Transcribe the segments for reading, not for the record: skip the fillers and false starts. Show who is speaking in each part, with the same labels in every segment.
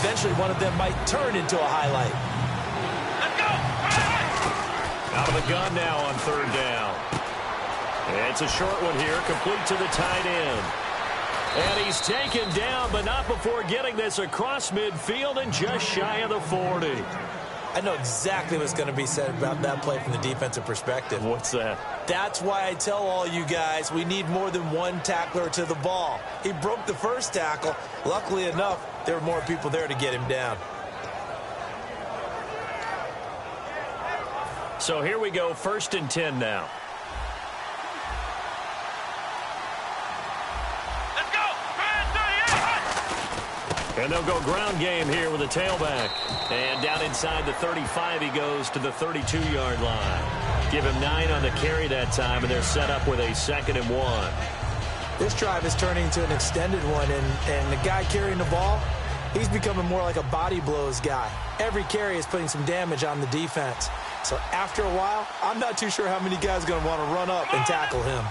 Speaker 1: eventually one of them might turn into a highlight.
Speaker 2: Let's go!
Speaker 3: Out of the gun now on third down. It's a short one here, complete to the tight end. And he's taken down, but not before getting this across midfield and just shy of the 40.
Speaker 1: I know exactly what's going to be said about that play from the defensive perspective.
Speaker 3: What's that?
Speaker 1: That's why I tell all you guys we need more than one tackler to the ball. He broke the first tackle. Luckily enough, there were more people there to get him down.
Speaker 3: So here we go, 1st and 10 now. And they'll go ground game here with a tailback. And down inside the 35, he goes to the 32-yard line. Give him 9 on the carry that time, and they're set up with a 2nd and 1.
Speaker 1: This drive is turning into an extended one, and the guy carrying the ball, he's becoming more like a body blows guy. Every carry is putting some damage on the defense. So after a while, I'm not too sure how many guys are going to want to run up and tackle him.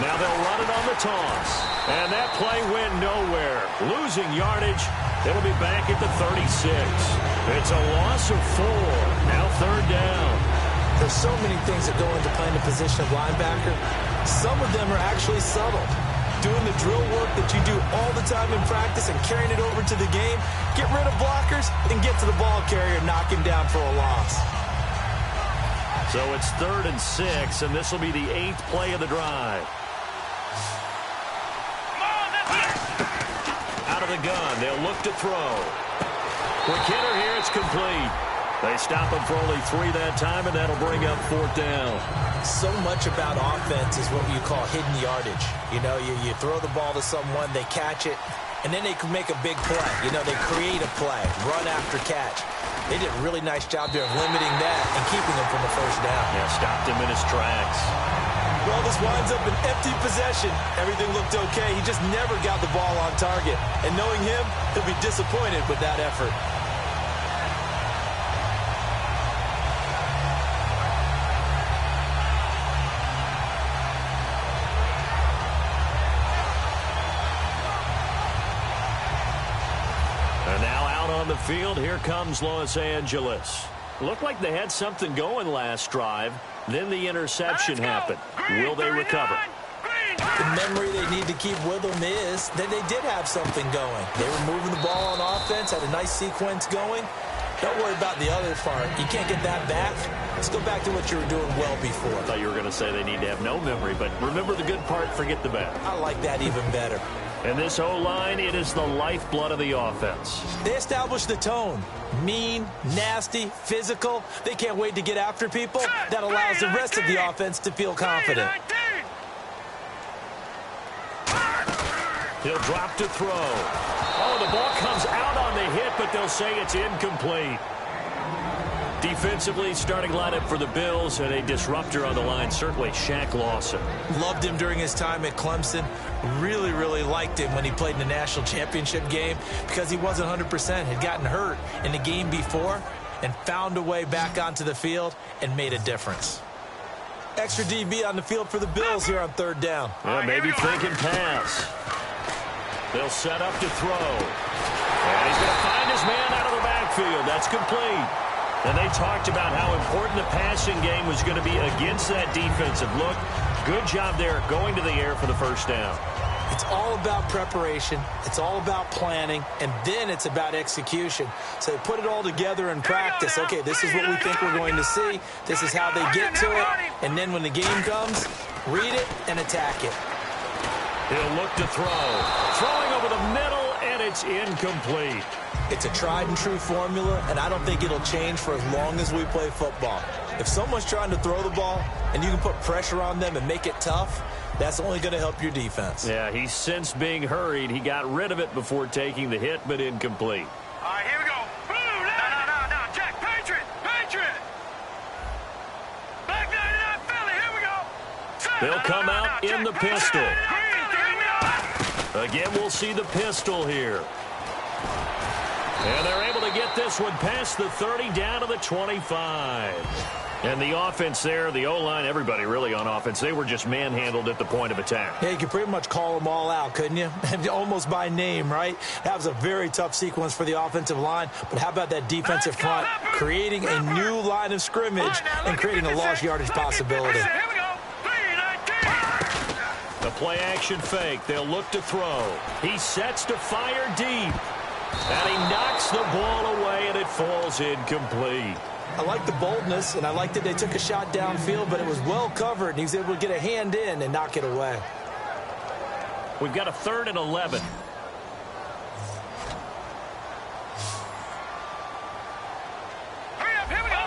Speaker 3: Now they'll run it on the toss. And that play went nowhere. Losing yardage. It'll be back at the 36. It's a loss of 4. Now 3rd down.
Speaker 1: There's so many things that go into playing the position of linebacker. Some of them are actually subtle. Doing the drill work that you do all the time in practice and carrying it over to the game. Get rid of blockers and get to the ball carrier and knock him down for a loss.
Speaker 3: So it's 3rd and 6, and this will be the 8th play of the drive. Out of the gun, they'll look to throw. Quick hitter here, it's complete. They stop him for only 3 that time, and that'll bring up 4th down.
Speaker 1: So much about offense is what you call hidden yardage. You know, you throw the ball to someone, they catch it, and then they can make a big play. You know, they create a play, run after catch. They did a really nice job there of limiting that and keeping him from the 1st down.
Speaker 3: Yeah, stopped him in his tracks.
Speaker 1: Well, this winds up an empty possession. Everything looked okay. He just never got the ball on target. And knowing him, he'll be disappointed with that effort.
Speaker 3: And now out on the field, here comes Los Angeles. Looked like they had something going last drive. Then the interception happened. Will they recover?
Speaker 1: The memory they need to keep with them is that they did have something going. They were moving the ball on offense, had a nice sequence going. Don't worry about the other part. You can't get that back. Let's go back to what you were doing well before.
Speaker 3: I thought you were going to say they need to have no memory, but remember the good part, forget the bad.
Speaker 1: I like that even better.
Speaker 3: And this O-line, it is the lifeblood of the offense.
Speaker 1: They established the tone. Mean, nasty, physical. They can't wait to get after people. That allows the rest of the offense to feel confident.
Speaker 3: He'll drop to throw. Oh, the ball comes out on the hit, but they'll say it's incomplete. Defensively, starting lineup for the Bills, and a disruptor on the line, certainly Shaq Lawson.
Speaker 1: Loved him during his time at Clemson. Really, really liked him when he played in the national championship game because he wasn't 100%, had gotten hurt in the game before and found a way back onto the field and made a difference. Extra DB on the field for the Bills here on 3rd down.
Speaker 3: Yeah, maybe thinking pass. They'll set up to throw. And he's going to find his man out of the backfield. That's complete. And they talked about how important the passing game was going to be against that defensive look. Good job there going to the air for the 1st down.
Speaker 1: It's all about preparation. It's all about planning. And then it's about execution. So they put it all together in practice. Okay, this is what we think we're going to see. This is how they get to it. And then when the game comes, read it and attack it.
Speaker 3: He'll look to throw. Throwing over the middle, and it's incomplete.
Speaker 1: It's a tried and true formula, and I don't think it'll change for as long as we play football. If someone's trying to throw the ball and you can put pressure on them and make it tough, that's only going to help your defense.
Speaker 3: Yeah, he's since being hurried. He got rid of it before taking the hit, but incomplete.
Speaker 2: All right, here we go. Boom! No. Jack, Patriot! Back 99 Philly, here we go.
Speaker 3: They'll come out in the pistol. Again, we'll see the pistol here. And they're able to get this one past the 30 down to the 25. And the offense there, the O-line, everybody really on offense, they were just manhandled at the point of attack.
Speaker 1: Yeah, you could pretty much call them all out, couldn't you? Almost by name, right? That was a very tough sequence for the offensive line. But how about that defensive front creating a new line of scrimmage and creating a lost yardage possibility?
Speaker 3: The play-action fake. They'll look to throw. He sets to fire deep. And he knocks the ball away, and it falls incomplete.
Speaker 1: I like the boldness, and I like that they took a shot downfield, but it was well covered, and he was able to get a hand in and knock it away.
Speaker 3: We've got a 3rd and 11.
Speaker 2: Hurry up, here we go.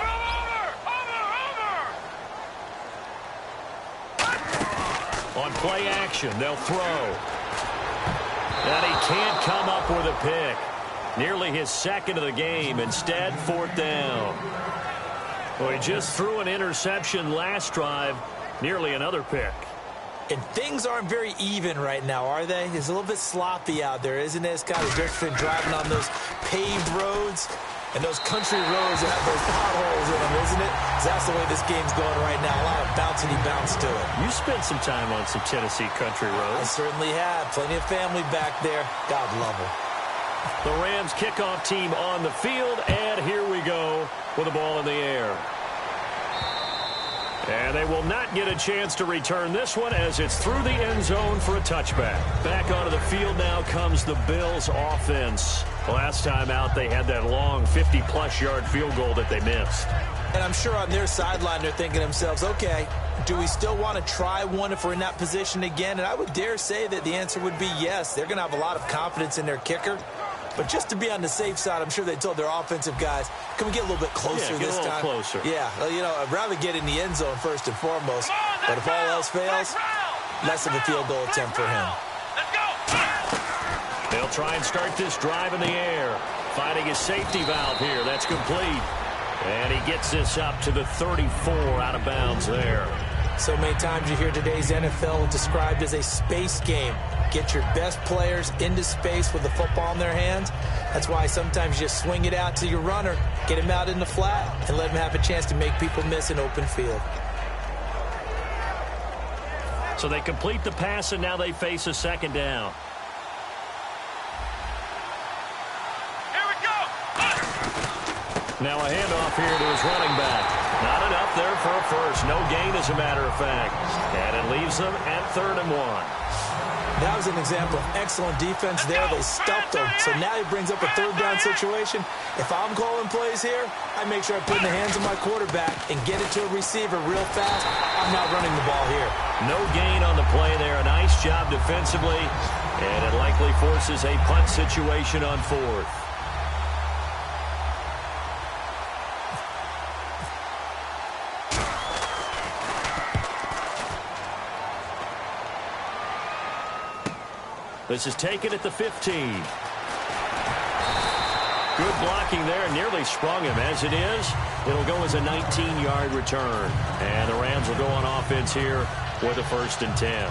Speaker 2: Over.
Speaker 3: On play action, they'll throw. And he can't come up with a pick. Nearly his 2nd of the game. Instead, 4th down. Well, he just threw an interception last drive. Nearly another pick.
Speaker 1: And things aren't very even right now, are they? It's a little bit sloppy out there, isn't it? It's kind of different driving on those paved roads and those country roads that have those potholes in them, isn't it? 'Cause that's the way this game's going right now. A lot of bouncy bounce to it.
Speaker 3: You spent some time on some Tennessee country
Speaker 1: I
Speaker 3: roads.
Speaker 1: certainly have. Plenty of family back there. God love them.
Speaker 3: The Rams kickoff team on the field, and here we go with the ball in the air. And they will not get a chance to return this one as it's through the end zone for a touchback. Back onto the field now comes the Bills offense. Last time out, they had that long 50-plus yard field goal that they missed.
Speaker 1: And I'm sure on their sideline they're thinking to themselves, okay, do we still want to try one if we're in that position again? And I would dare say that the answer would be yes. They're going to have a lot of confidence in their kicker. But just to be on the safe side, I'm sure they told their offensive guys, can we get a little bit closer this time?
Speaker 3: Get a little closer.
Speaker 1: Yeah, you know, I'd rather get in the end zone first and foremost. But if all else fails, less of a field goal attempt for him.
Speaker 2: Let's go.
Speaker 3: They'll try and start this drive in the air. Finding his safety valve here. That's complete. And he gets this up to the 34 out of bounds there.
Speaker 1: So many times you hear today's NFL described as a space game. Get your best players into space with the football in their hands. That's why sometimes you just swing it out to your runner, get him out in the flat, and let him have a chance to make people miss an open field.
Speaker 3: So they complete the pass, and now they face a 2nd down.
Speaker 2: Here we go.
Speaker 3: Now a handoff here to his running back. Not enough there for a first. No gain, as a matter of fact. And it leaves them at 3rd and 1.
Speaker 1: That was an example of excellent defense there. They stuffed him. So now he brings up a 3rd down situation. If I'm calling plays here, I make sure I put it in the hands of my quarterback and get it to a receiver real fast. I'm not running the ball here.
Speaker 3: No gain on the play there. A nice job defensively. And it likely forces a punt situation on 4th. This is taken at the 15. Good blocking there. Nearly sprung him. As it is, it'll go as a 19-yard return. And the Rams will go on offense here with a 1st and 10.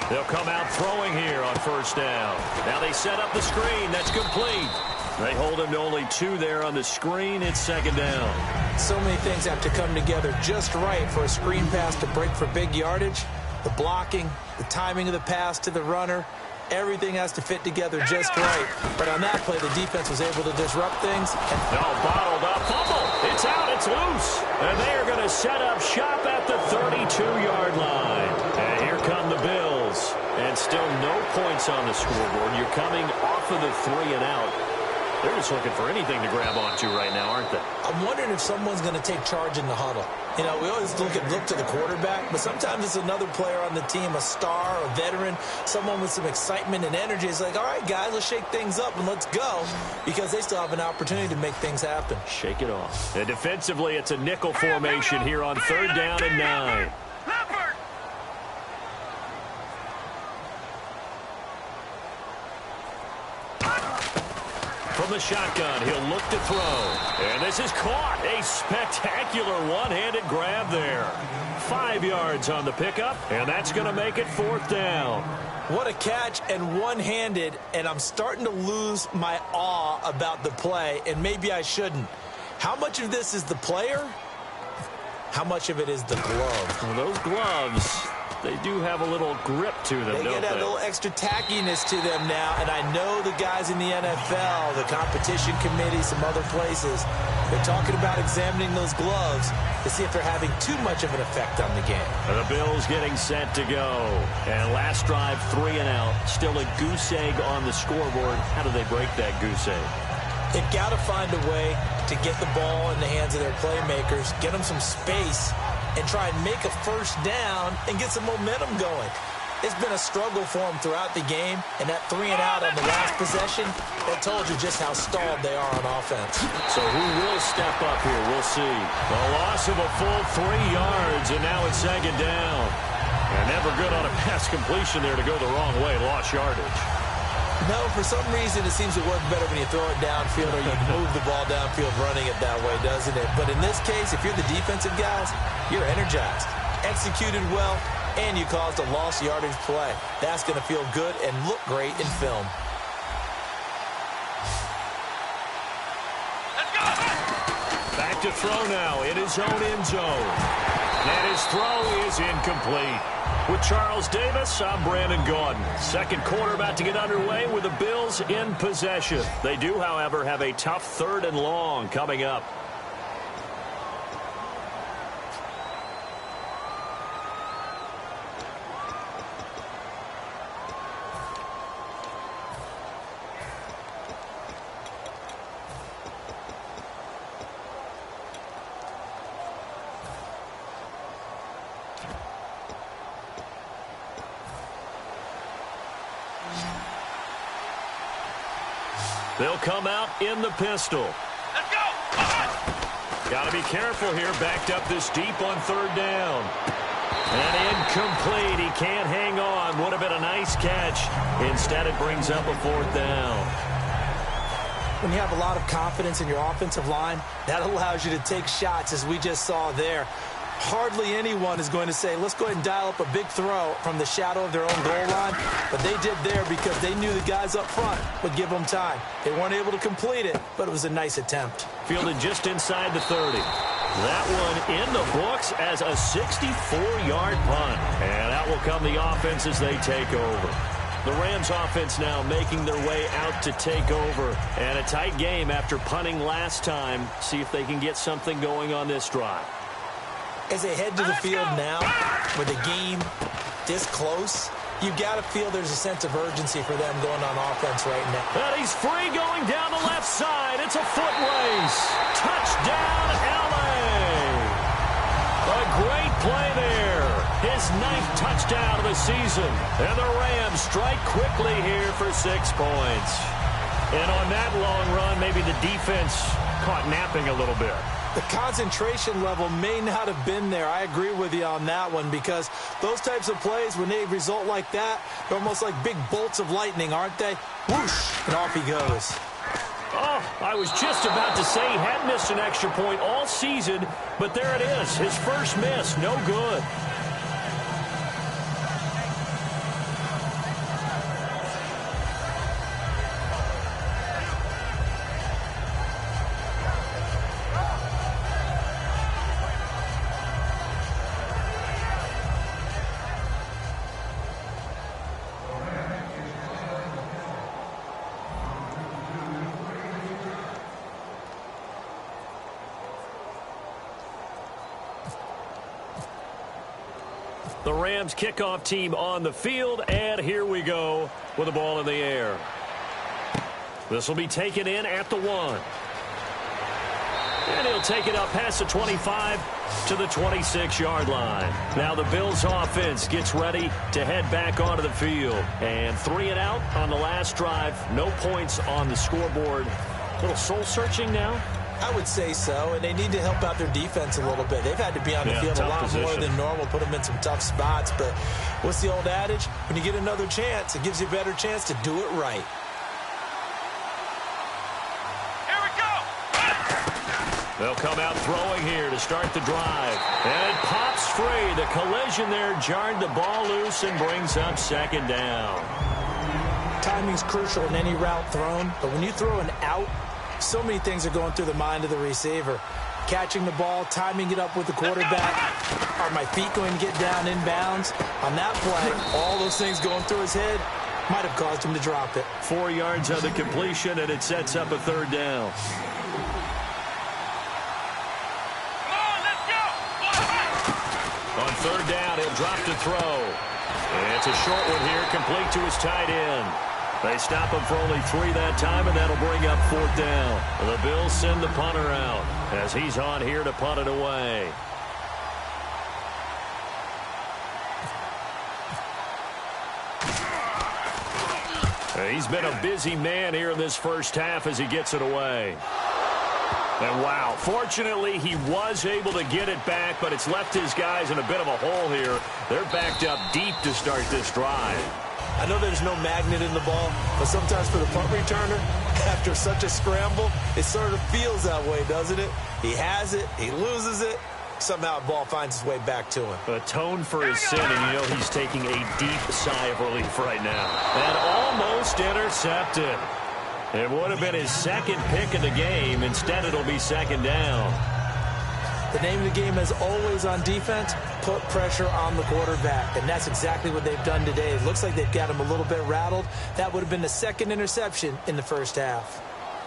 Speaker 3: They'll come out throwing here on 1st down. Now they set up the screen. That's complete. They hold him to only 2 there on the screen. It's 2nd down.
Speaker 1: So many things have to come together just right for a screen pass to break for big yardage. The blocking, the timing of the pass to the runner, everything has to fit together just right. But on that play, the defense was able to disrupt things.
Speaker 3: No, bottled up. Fumble. It's out. It's loose. And they are going to set up shop at the 32-yard line. And here come the Bills. And still no points on the scoreboard. You're coming off of the 3 and out. They're just looking for anything to grab onto right now, aren't they?
Speaker 1: I'm wondering if someone's going to take charge in the huddle. You know, we always look to the quarterback, but sometimes it's another player on the team, a star, a veteran, someone with some excitement and energy. It's like, all right, guys, let's shake things up and let's go, because they still have an opportunity to make things happen.
Speaker 3: Shake it off. And defensively, it's a nickel formation here on 3rd down and 9. From the shotgun, he'll look to throw. And this is caught. A spectacular one-handed grab there. 5 yards on the pickup, and that's going to make it 4th down.
Speaker 1: What a catch, and one-handed, and I'm starting to lose my awe about the play, and maybe I shouldn't. How much of this is the player? How much of it is the glove?
Speaker 3: Well, those gloves, they do have a little grip to them, don't they?
Speaker 1: They get a little extra tackiness to them now, and I know the guys in the NFL, the competition committee, some other places, they're talking about examining those gloves to see if they're having too much of an effect on the game.
Speaker 3: The Bills getting set to go. And last drive, 3 and out. Still a goose egg on the scoreboard. How do they break that goose egg?
Speaker 1: They've got to find a way to get the ball in the hands of their playmakers, get them some space, and try and make a first down and get some momentum going. It's been a struggle for them throughout the game, and that 3 and out on the last possession, that told you just how stalled they are on offense.
Speaker 3: So who will step up here? We'll see. A loss of a full 3 yards, and now it's 2nd down. And never good on a pass completion there to go the wrong way. Lost yardage.
Speaker 1: No, for some reason it seems to work better when you throw it downfield or you move the ball downfield running it that way, doesn't it? But in this case, if you're the defensive guys, you're energized, executed well, and you caused a lost yardage play. That's going to feel good and look great in film.
Speaker 2: Let's go!
Speaker 3: Back to throw now in his own end zone. And his throw is incomplete. With Charles Davis, I'm Brandon Gaudin. Second quarter about to get underway with the Bills in possession. They do, however, have a tough 3rd and long coming up. They'll come out in the pistol.
Speaker 2: Let's go!
Speaker 3: Got to be careful here. Backed up this deep on 3rd down. And incomplete. He can't hang on. Would have been a nice catch. Instead, it brings up a 4th down.
Speaker 1: When you have a lot of confidence in your offensive line, that allows you to take shots, as we just saw there. Hardly anyone is going to say, let's go ahead and dial up a big throw from the shadow of their own goal line. But they did there because they knew the guys up front would give them time. They weren't able to complete it, but it was a nice attempt.
Speaker 3: Fielded just inside the 30. That one in the books as a 64-yard punt. And out will come the offense as they take over. The Rams offense now making their way out to take over. And a tight game after punting last time. See if they can get something going on this drive.
Speaker 1: As they head to the field now, with the game this close, you've got to feel there's a sense of urgency for them going on offense right now.
Speaker 3: And he's free going down the left side. It's a foot race. Touchdown, L.A. A great play there. His 9th touchdown of the season. And the Rams strike quickly here for 6 points. And on that long run, maybe the defense caught napping a little bit.
Speaker 1: The concentration level may not have been there. I agree with you on that one, because those types of plays, when they result like that, they're almost like big bolts of lightning, aren't they? Whoosh, and off he goes.
Speaker 3: Oh, I was just about to say he had missed an extra point all season, but there it is. His first miss, no good. The Rams kickoff team on the field, and here we go with the ball in the air. This will be taken in at the 1. And he'll take it up past the 25 to the 26-yard line. Now the Bills offense gets ready to head back onto the field. And 3 and out on the last drive. No points on the scoreboard. A little soul-searching now.
Speaker 1: I would say so, and they need to help out their defense a little bit. They've had to be on the field a lot more than normal, put them in some tough spots. But what's the old adage? When you get another chance, it gives you a better chance to do it right.
Speaker 2: Here we go!
Speaker 3: They'll come out throwing here to start the drive. And it pops free. The collision there jarred the ball loose and brings up second down.
Speaker 1: Timing's crucial in any route thrown, but when you throw an out, so many things are going through the mind of the receiver. Catching the ball, timing it up with the quarterback. Are my feet going to get down inbounds? On that play, all those things going through his head might have caused him to drop it.
Speaker 3: 4 yards on the completion, and it sets up a third down. On third down, he'll drop to throw. And it's a short one here, complete to his tight end. They stop him for only 3 that time, and that'll bring up fourth down. The Bills send the punter out as he's on here to punt it away. He's been a busy man here in this first half as he gets it away. And wow, fortunately he was able to get it back, but it's left his guys in a bit of a hole here. They're backed up deep to start this drive.
Speaker 1: I know there's no magnet in the ball, but sometimes for the punt returner, after such a scramble, it sort of feels that way, doesn't it? He has it, he loses it, somehow the ball finds its way back to him.
Speaker 3: Atone for his sin, and you know he's taking a deep sigh of relief right now. And almost intercepted. It would have been his second pick of the game. Instead, it'll be second down.
Speaker 1: The name of the game is always on defense, put pressure on the quarterback. And that's exactly what they've done today. It looks like they've got him a little bit rattled. That would have been the second interception in the first half.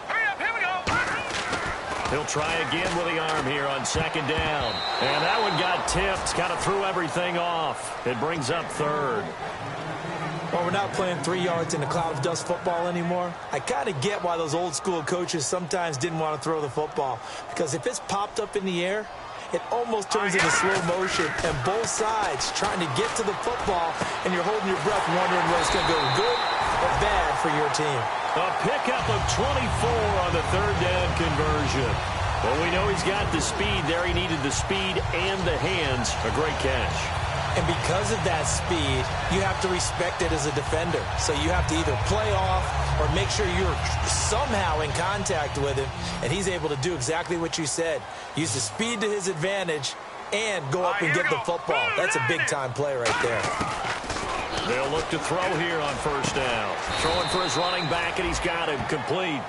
Speaker 2: Hurry up, here we go.
Speaker 3: He'll try again with the arm here on second down. And that one got tipped, kind of threw everything off. It brings up third.
Speaker 1: Well, we're not playing 3 yards in a cloud of dust football anymore. I kind of get why those old school coaches sometimes didn't want to throw the football. Because if it's popped up in the air, it almost turns into slow motion. And both sides trying to get to the football, and you're holding your breath wondering whether it's going to go good or bad for your team.
Speaker 3: A pickup of 24 on the third down conversion. Well, we know he's got the speed there. He needed the speed and the hands. A great catch.
Speaker 1: And because of that speed, you have to respect it as a defender. So you have to either play off or make sure you're somehow in contact with him. And he's able to do exactly what you said. Use the speed to his advantage and go up and get the football. That's a big-time play right there.
Speaker 3: They'll look to throw here on first down. Throwing for his running back, and he's got him complete.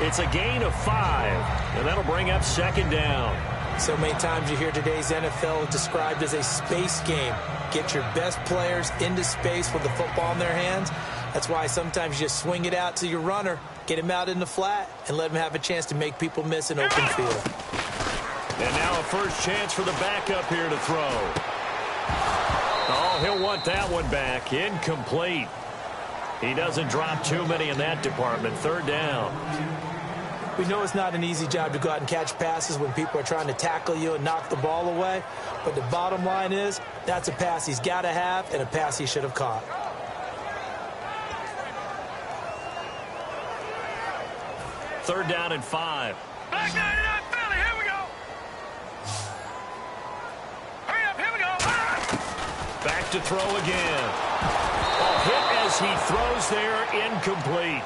Speaker 3: It's a gain of 5, and that'll bring up second down.
Speaker 1: So many times you hear today's NFL described as a space game. Get your best players into space with the football in their hands. That's why sometimes you just swing it out to your runner, get him out in the flat, and let him have a chance to make people miss an open field.
Speaker 3: And now a first chance for the backup here to throw. Oh, he'll want that one back. Incomplete. He doesn't drop too many in that department. Third down.
Speaker 1: We know it's not an easy job to go out and catch passes when people are trying to tackle you and knock the ball away. But the bottom line is, that's a pass he's got to have and a pass he should have caught.
Speaker 3: Third down and 5.
Speaker 2: Back 99 Philly, here we go. Hurry up, here we go.
Speaker 3: Back to throw again. A hit as he throws there, incomplete.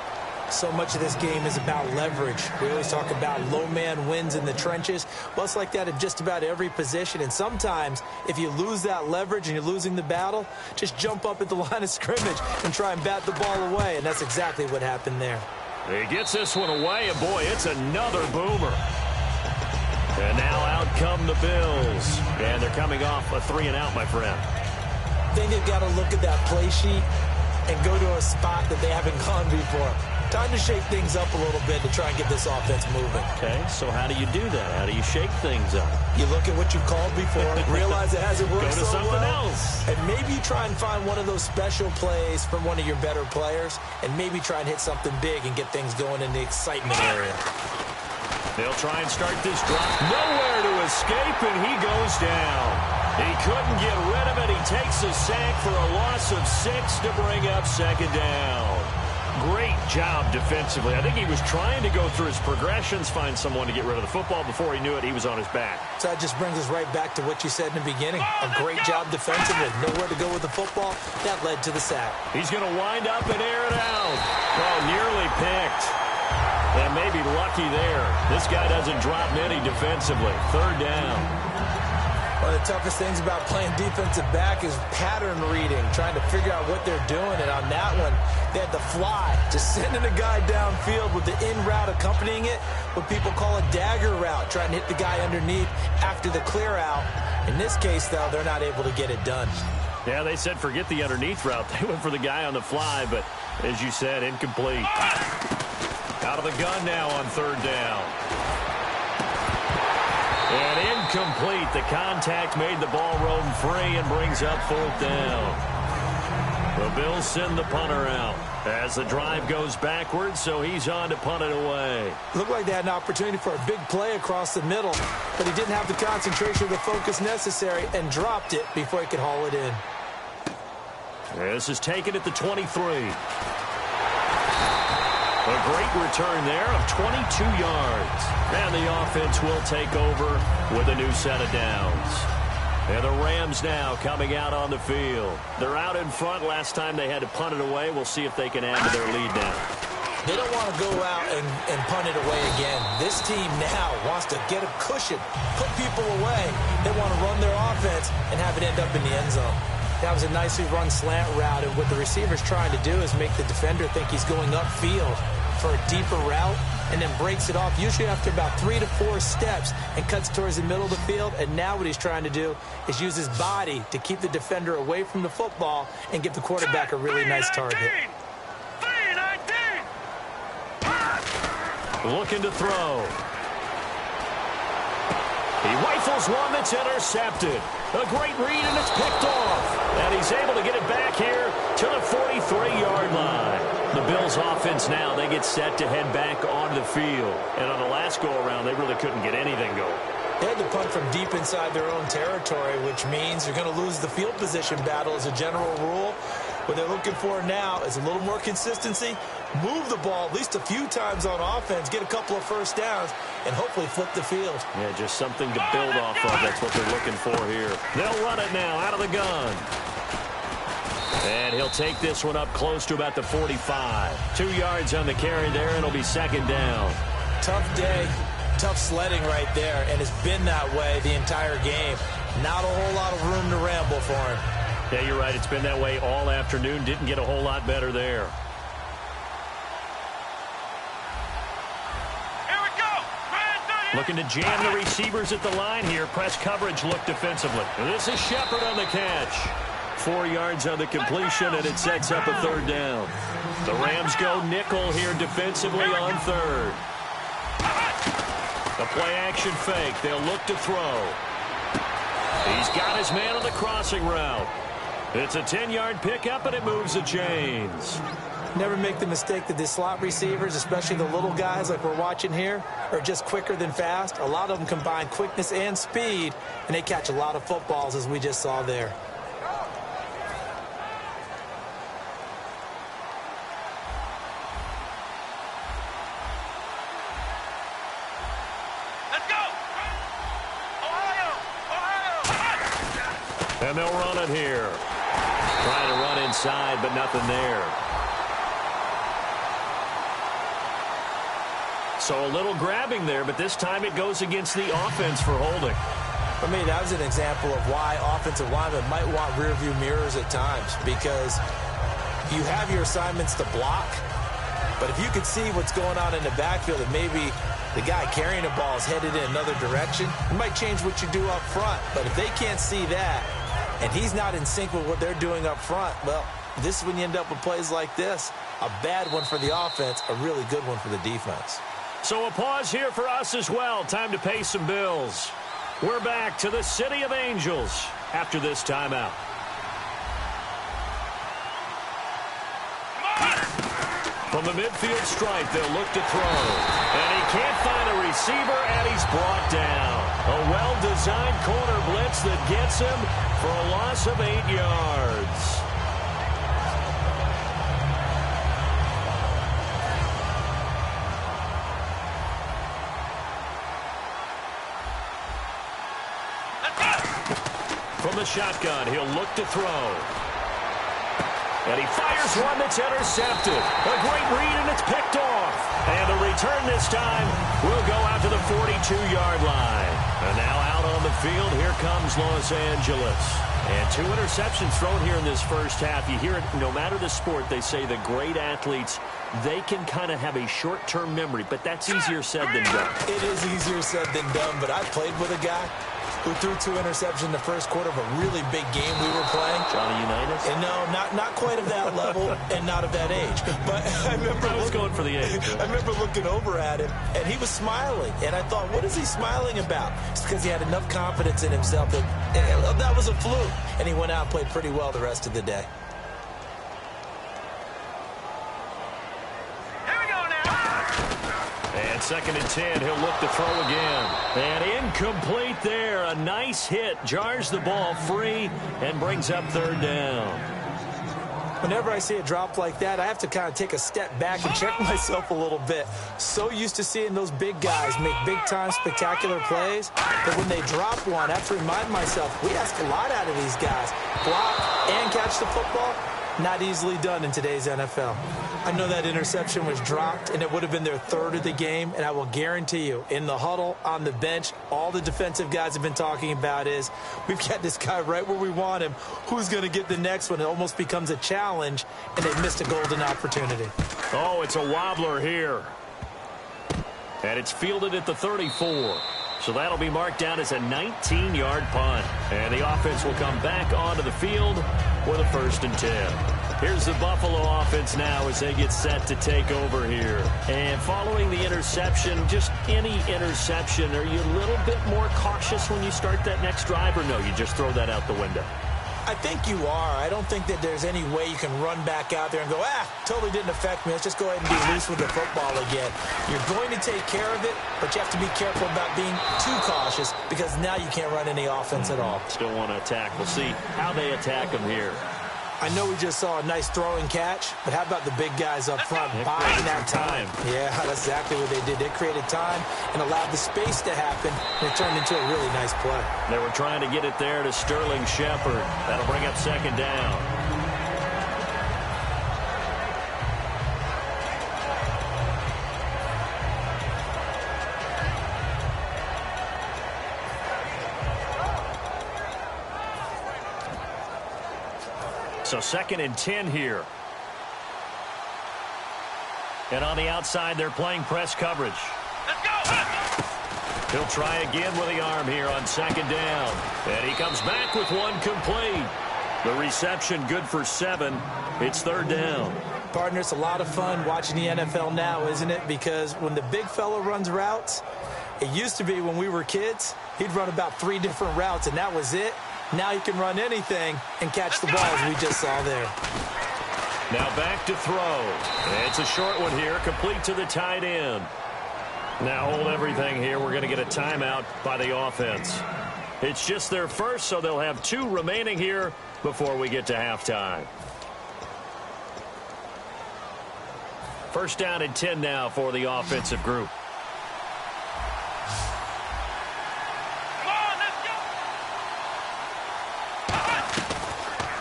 Speaker 1: So much of this game is about leverage. We always talk about low man wins in the trenches. Well, it's like that in just about every position. And sometimes, if you lose that leverage and you're losing the battle, just jump up at the line of scrimmage and try and bat the ball away. And that's exactly what happened there.
Speaker 3: He gets this one away, and boy, it's another boomer. And now out come the Bills. And they're coming off a 3-and-out, my friend.
Speaker 1: I think they've got to look at that play sheet and go to a spot that they haven't gone before. Time to shake things up a little bit to try and get this offense moving.
Speaker 3: Okay, so how do you do that? How do you shake things up?
Speaker 1: You look at what you've called before, realize it hasn't worked
Speaker 3: Go to
Speaker 1: so
Speaker 3: something
Speaker 1: well,
Speaker 3: else.
Speaker 1: and maybe try and find one of those special plays from one of your better players, and maybe try and hit something big and get things going in the excitement area.
Speaker 3: They'll try and start this drive. Nowhere to escape, and he goes down. He couldn't get rid of it. He takes a sack for a loss of 6 to bring up second down. Great job defensively. I think he was trying to go through his progressions, find someone to get rid of the football. Before he knew it, he was on his back.
Speaker 1: So that just brings us right back to what you said in the beginning. A great job defensively. Nowhere to go with the football. That led to the sack.
Speaker 3: He's going to wind up and air it out. Oh, nearly picked. And maybe lucky there. This guy doesn't drop many defensively. Third down.
Speaker 1: One of the toughest things about playing defensive back is pattern reading, trying to figure out what they're doing. And on that one, they had to fly, just sending a guy downfield with the in route accompanying it, what people call a dagger route, trying to hit the guy underneath after the clear out. In this case, though, they're not able to get it done.
Speaker 3: Yeah, they said forget the underneath route. They went for the guy on the fly, but as you said, incomplete. Out of the gun now on third down. And incomplete. The contact made the ball roam free and brings up fourth down. The Bills send the punter out as the drive goes backwards, so he's on to punt it away.
Speaker 1: Looked like they had an opportunity for a big play across the middle, but he didn't have the concentration or the focus necessary and dropped it before he could haul it in.
Speaker 3: This is taken at the 23. A great return there of 22 yards. And the offense will take over with a new set of downs. And the Rams now coming out on the field. They're out in front. Last time they had to punt it away. We'll see if they can add to their lead now.
Speaker 1: They don't want to go out and punt it away again. This team now wants to get a cushion, put people away. They want to run their offense and have it end up in the end zone. That was a nicely run slant route, and what the receiver's trying to do is make the defender think he's going upfield for a deeper route and then breaks it off, usually after about 3 to 4 steps, and cuts towards the middle of the field. And now what he's trying to do is use his body to keep the defender away from the football and give the quarterback a really nice target.
Speaker 3: Looking to throw. He rifles one that's intercepted. A great read, and it's picked off. And he's able to get it back here to the 43-yard line. The Bills' offense now, they get set to head back onto the field. And on the last go-around, they really couldn't get anything going.
Speaker 1: They had to punt from deep inside their own territory, which means you're going to lose the field position battle as a general rule. What they're looking for now is a little more consistency, move the ball at least a few times on offense, get a couple of first downs, and hopefully flip the field.
Speaker 3: Yeah, just something to build off of. That's what they're looking for here. They'll run it now out of the gun. And he'll take this one up close to about the 45. 2 yards on the carry there, and it'll be second down.
Speaker 1: Tough day, tough sledding right there, and it's been that way the entire game. Not a whole lot of room to ramble for him.
Speaker 3: Yeah, you're right. It's been that way all afternoon. Didn't get a whole lot better there.
Speaker 2: Here we go.
Speaker 3: Looking to jam the receivers at the line here. Press coverage look defensively. And this is Shepard on the catch. 4 yards on the completion, and it sets up a third down. The Rams go nickel here defensively on third. The play-action fake. They'll look to throw. He's got his man on the crossing route. It's a 10-yard pickup, and it moves the chains.
Speaker 1: Never make the mistake that the slot receivers, especially the little guys like we're watching here, are just quicker than fast. A lot of them combine quickness and speed, and they catch a lot of footballs, as we just saw there.
Speaker 3: And they'll run it here. Trying to run inside, but nothing there. So a little grabbing there, but this time it goes against the offense for holding.
Speaker 1: For me, that was an example of why offensive linemen might want rearview mirrors at times, because you have your assignments to block, but if you could see what's going on in the backfield and maybe the guy carrying the ball is headed in another direction, it might change what you do up front. But if they can't see that, and he's not in sync with what they're doing up front, well, this is when you end up with plays like this. A bad one for the offense, a really good one for the defense.
Speaker 3: So a pause here for us as well. Time to pay some bills. We're back to the City of Angels after this timeout. From the midfield stripe, they'll look to throw. And he can't find a receiver, and he's brought down. A well-designed corner blitz that gets him for a loss of 8 yards. From the shotgun, he'll look to throw. And he fires one that's intercepted. A great read, and it's picked off. And the return this time will go out to the 42-yard line. And now out on the field, here comes Los Angeles. And 2 interceptions thrown here in this first half. You hear it, no matter the sport, they say the great athletes, they can kind of have a short-term memory, but that's easier said than done.
Speaker 1: It is easier said than done, but I played with a guy who threw 2 interceptions in the first quarter of a really big game we were playing.
Speaker 3: Johnny Unitas?
Speaker 1: And no, not quite of that level and not of that age. But I remember
Speaker 3: going for the age.
Speaker 1: I remember looking over at him, and he was smiling. And I thought, what is he smiling about? It's because he had enough confidence in himself that was a fluke. And he went out and played pretty well the rest of the day.
Speaker 3: And 2nd and 10, he'll look to throw again. And incomplete there. A nice hit. Jars the ball free and brings up 3rd down.
Speaker 1: Whenever I see a drop like that, I have to kind of take a step back and check myself a little bit. So used to seeing those big guys make big-time spectacular plays, but when they drop one, I have to remind myself, we ask a lot out of these guys. Block and catch the football, not easily done in today's NFL. I know that interception was dropped, and it would have been their 3rd of the game, and I will guarantee you, in the huddle, on the bench, all the defensive guys have been talking about is, we've got this guy right where we want him. Who's going to get the next one? It almost becomes a challenge, and they missed a golden opportunity.
Speaker 3: Oh, it's a wobbler here. And it's fielded at the 34. So that'll be marked down as a 19-yard punt. And the offense will come back onto the field with a 1st and 10. Here's the Buffalo offense now as they get set to take over here. And following the interception, just any interception, are you a little bit more cautious when you start that next drive, or no, you just throw that out the window?
Speaker 1: I think you are. I don't think that there's any way you can run back out there and go, totally didn't affect me. Let's just go ahead and be loose with the football again. You're going to take care of it, but you have to be careful about being too cautious because now you can't run any offense at all.
Speaker 3: Still want to attack. We'll see how they attack them here.
Speaker 1: I know we just saw a nice throwing catch, but how about the big guys up front buying that time? Yeah, that's exactly what they did. They created time and allowed the space to happen, and it turned into a really nice play.
Speaker 3: They were trying to get it there to Sterling Shepard. That'll bring up 2nd down. So 2nd and 10 here. And on the outside, they're playing press coverage.
Speaker 2: Let's go!
Speaker 3: He'll try again with the arm here on 2nd down. And he comes back with one complete. The reception good for 7. It's 3rd down.
Speaker 1: Partner, it's a lot of fun watching the NFL now, isn't it? Because when the big fella runs routes, it used to be when we were kids, he'd run about 3 different routes, and that was it. Now you can run anything and catch the ball, as we just saw there.
Speaker 3: Now back to throw. It's a short one here, complete to the tight end. Now hold everything here. We're going to get a timeout by the offense. It's just their first, so they'll have 2 remaining here before we get to halftime. 1st down and 10 now for the offensive group.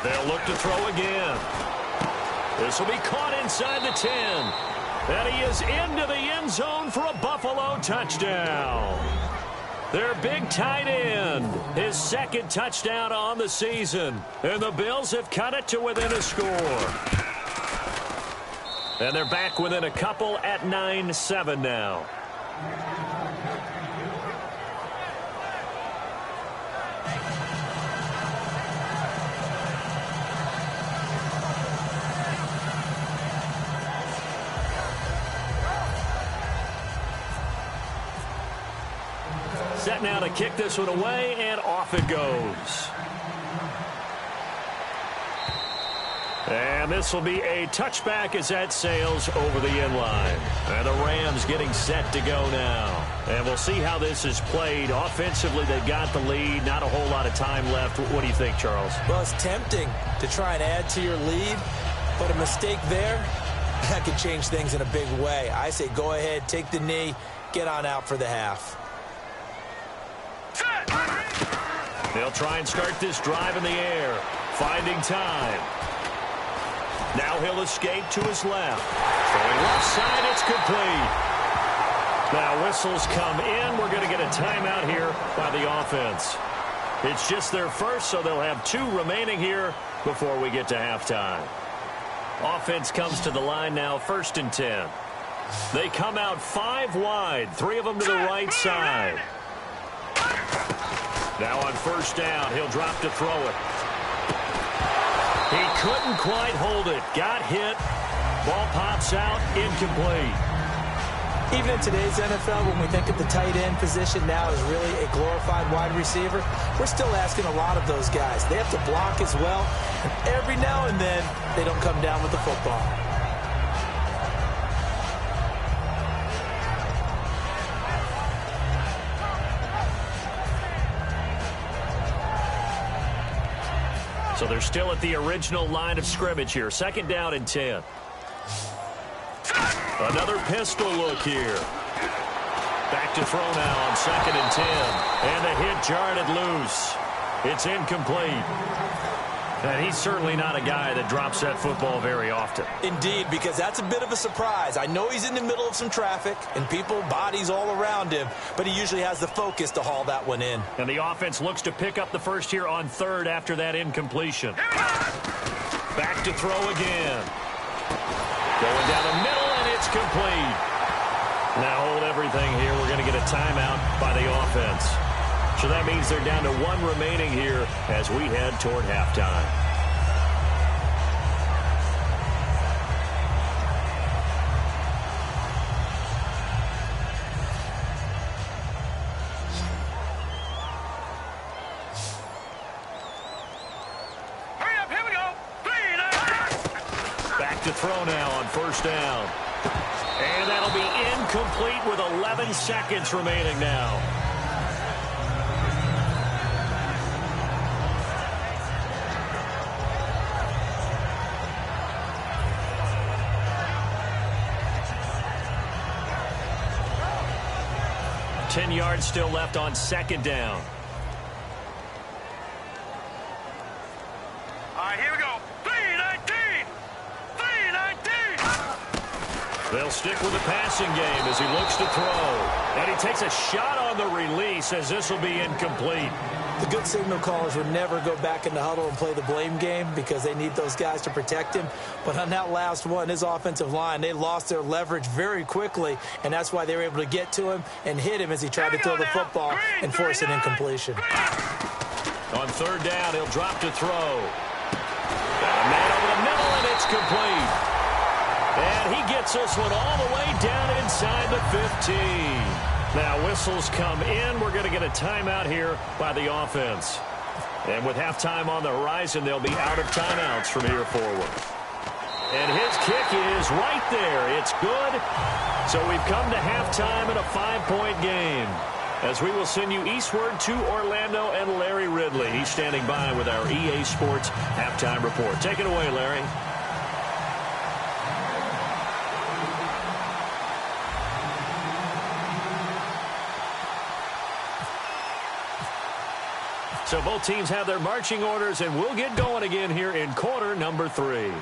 Speaker 3: They'll look to throw again. This will be caught inside the 10. And he is into the end zone for a Buffalo touchdown. Their big tight end, his 2nd touchdown on the season. And the Bills have cut it to within a score. And they're back within a couple at 9-7 now. Set now to kick this one away, and off it goes. And this will be a touchback as that sails over the end line. And the Rams getting set to go now. And we'll see how this is played. Offensively, they've got the lead. Not a whole lot of time left. What do you think, Charles?
Speaker 1: Well, it's tempting to try and add to your lead, but a mistake there, that could change things in a big way. I say go ahead, take the knee, get on out for the half.
Speaker 3: They'll try and start this drive in the air, finding time. Now he'll escape to his left. Throwing left side, it's complete. Now whistles come in. We're going to get a timeout here by the offense. It's just their first, so they'll have 2 remaining here before we get to halftime. Offense comes to the line now, 1st and 10. They come out 5 wide, 3 of them to the right side. Now on 1st down, he'll drop to throw it. He couldn't quite hold it. Got hit. Ball pops out, incomplete.
Speaker 1: Even in today's NFL, when we think of the tight end position now as really a glorified wide receiver, we're still asking a lot of those guys. They have to block as well, and every now and then, they don't come down with the football.
Speaker 3: So they're still at the original line of scrimmage here. 2nd down and 10. Another pistol look here. Back to throw now on 2nd and 10. And the hit jarred it loose. It's incomplete. And he's certainly not a guy that drops that football very often.
Speaker 1: Indeed, because that's a bit of a surprise. I know he's in the middle of some traffic and people, bodies all around him, but he usually has the focus to haul that one in.
Speaker 3: And the offense looks to pick up the first here on 3rd after that incompletion. Back to throw again. Going down the middle, and it's complete. Now hold everything here. We're going to get a timeout by the offense. So that means they're down to 1 remaining here as we head toward halftime.
Speaker 2: Hurry up, here we go. 3,
Speaker 3: Back to throw now on 1st down. And that'll be incomplete with 11 seconds remaining now. Ten yards still left on 2nd down.
Speaker 2: All right, here we go. 3-19. 3-19.
Speaker 3: They'll stick with the passing game as he looks to throw. And he takes a shot on the release as this will be incomplete.
Speaker 1: The good signal callers would never go back in the huddle and play the blame game because they need those guys to protect him. But on that last one, his offensive line, they lost their leverage very quickly, and that's why they were able to get to him and hit him as he tried to throw the football and force an incompletion.
Speaker 3: On 3rd down, he'll drop to throw. Got a man over the middle, and it's complete. And he gets this one all the way down inside the 15. Now whistles come in. We're going to get a timeout here by the offense. And with halftime on the horizon, they'll be out of timeouts from here forward. And his kick is right there. It's good. So we've come to halftime in a 5-point game, as we will send you eastward to Orlando and Larry Ridley. He's standing by with our EA Sports halftime report. Take it away, Larry. So both teams have their marching orders, and we'll get going again here in quarter number 3.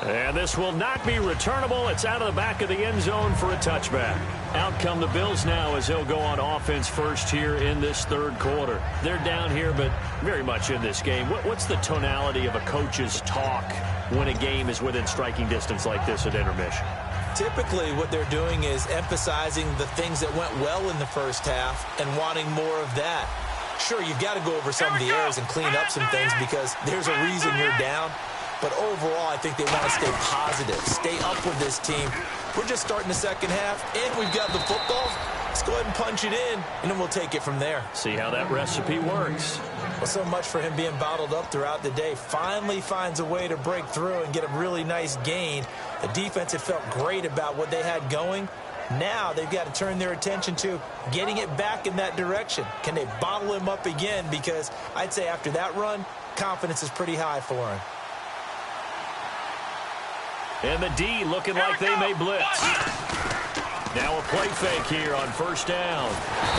Speaker 3: And this will not be returnable. It's out of the back of the end zone for a touchback. Out come the Bills now as they'll go on offense first here in this 3rd quarter. They're down here, but very much in this game. What's the tonality of a coach's talk when a game is within striking distance like this at intermission?
Speaker 1: Typically, what they're doing is emphasizing the things that went well in the first half and wanting more of that. Sure, you've got to go over some of the errors and clean up some things because there's a reason you're down. But overall, I think they want to stay positive, stay up with this team. We're just starting the second half, and we've got the football. Let's go ahead and punch it in, and then we'll take it from there.
Speaker 3: See how that recipe works.
Speaker 1: Well, so much for him being bottled up throughout the day. Finally finds a way to break through and get a really nice gain. The defense had felt great about what they had going. Now they've got to turn their attention to getting it back in that direction. Can they bottle him up again? Because I'd say after that run, confidence is pretty high for him.
Speaker 3: And the D looking like they may blitz. Now a play fake here on first down.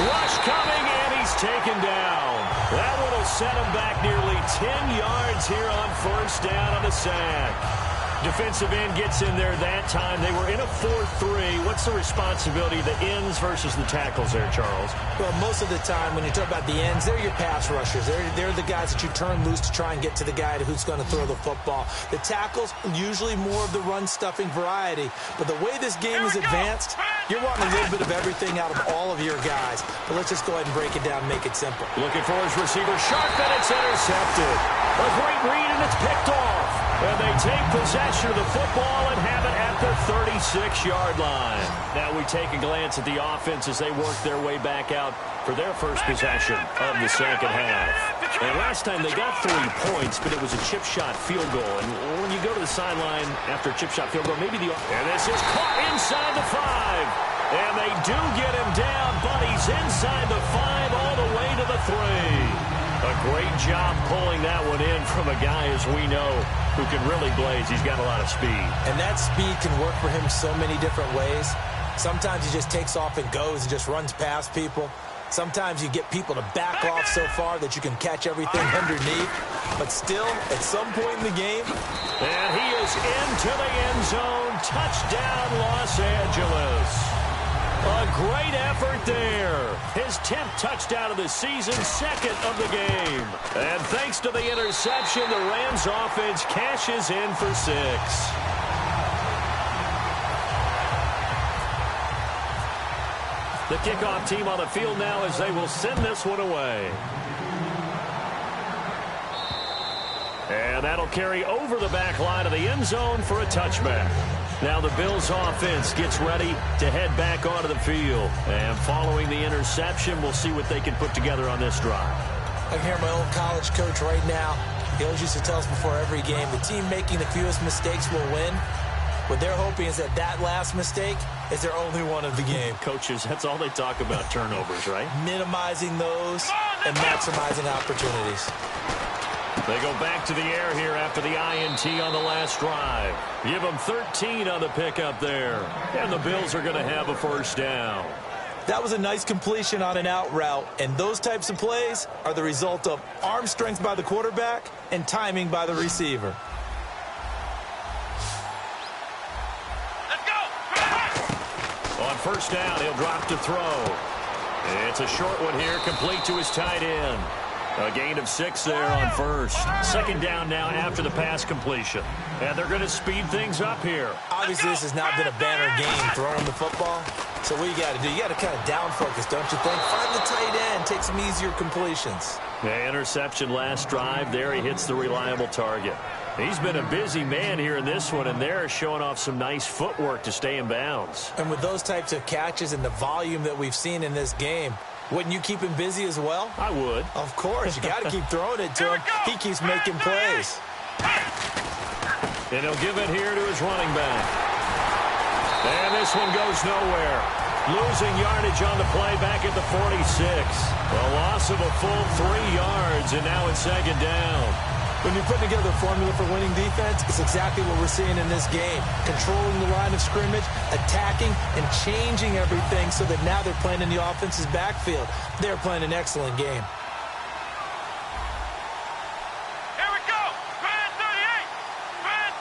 Speaker 3: Rush coming, and he's taken down. That one will set him back nearly 10 yards here on first down on the sack. Defensive end gets in there that time. They were in a 4-3. What's the responsibility of the ends versus the tackles there, Charles?
Speaker 1: Well, most of the time when you talk about the ends, they're your pass rushers. They're the guys that you turn loose to try and get to the guy who's going to throw the football. The tackles, usually more of the run-stuffing variety. But the way this game is advanced, you're wanting a little bit of everything out of all of your guys. But let's just go ahead and break it down and make it simple.
Speaker 3: Looking for his receiver, sharp, and it's intercepted. A great read, and it's picked off. And they take possession of the football and have it at the 36-yard line. Now we take a glance at the offense as they work their way back out for their first possession of the second half. And last time they got 3 points, but it was a chip shot field goal. And when you go to the sideline after a chip shot field goal, maybe the... And this is caught inside the 5. And they do get him down, but he's inside the 5 all the way to the 3. A great job pulling that one in from a guy, as we know, who can really blaze. He's got a lot of speed.
Speaker 1: And that speed can work for him so many different ways. Sometimes he just takes off and goes and just runs past people. Sometimes you get people to back off so far that you can catch everything underneath. But still, at some point in the game...
Speaker 3: And he is into the end zone. Touchdown, Los Angeles. A great effort there. His 10th touchdown of the season, 2nd of the game. And thanks to the interception, the Rams offense cashes in for 6. The kickoff team on the field now as they will send this one away. And that'll carry over the back line of the end zone for a touchback. Now the Bills offense gets ready to head back onto the field. And following the interception, we'll see what they can put together on this drive.
Speaker 1: I can hear my old college coach right now. He always used to tell us before every game, the team making the fewest mistakes will win. What they're hoping is that last mistake is their only one of the game.
Speaker 3: Coaches, that's all they talk about, turnovers, right?
Speaker 1: Minimizing those and maximizing opportunities.
Speaker 3: They go back to the air here after the INT on the last drive. Give them 13 on the pickup there. And the Bills are going to have a first down.
Speaker 1: That was a nice completion on an out route. And those types of plays are the result of arm strength by the quarterback and timing by the receiver.
Speaker 2: Let's go!
Speaker 3: On first down, he'll drop to throw. It's a short one here, complete to his tight end. A gain of 6 there on first. Second down now after the pass completion. And they're going to speed things up here.
Speaker 1: Obviously, this has not been a banner game throwing the football. So what you got to do, you got to kind of down focus, don't you think? Find the tight end, take some easier completions.
Speaker 3: The interception last drive there. He hits the reliable target. He's been a busy man here in this one, and they're showing off some nice footwork to stay in bounds.
Speaker 1: And with those types of catches and the volume that we've seen in this game, wouldn't you keep him busy as well?
Speaker 3: I would.
Speaker 1: Of course. You got to keep throwing it to him. He keeps making plays.
Speaker 3: And he'll give it here to his running back. And this one goes nowhere. Losing yardage on the play back at the 46. A loss of a full 3 yards, and now it's second down.
Speaker 1: When you put together a formula for winning defense, it's exactly what we're seeing in this game. Controlling the line of scrimmage, attacking, and changing everything so that now they're playing in the offense's backfield. They're playing an excellent game.
Speaker 2: Here we go! Grand 38! Grand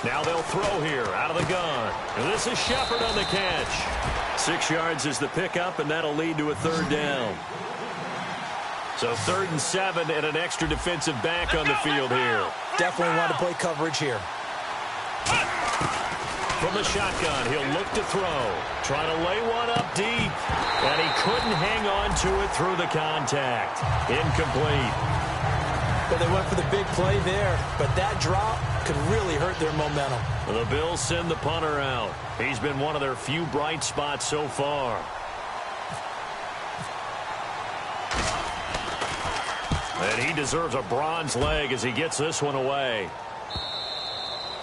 Speaker 2: 38!
Speaker 3: Now they'll throw here out of the gun. And this is Shepard on the catch. 6 yards is the pickup, and that'll lead to a third down. So 3rd and 7 and an extra defensive back on the field here.
Speaker 1: Definitely want to play coverage here.
Speaker 3: From the shotgun, he'll look to throw. Trying to lay one up deep. And he couldn't hang on to it through the contact. Incomplete.
Speaker 1: But they went for the big play there. But that drop could really hurt their momentum.
Speaker 3: The Bills send the punter out. He's been one of their few bright spots so far. And he deserves a bronze leg as he gets this one away.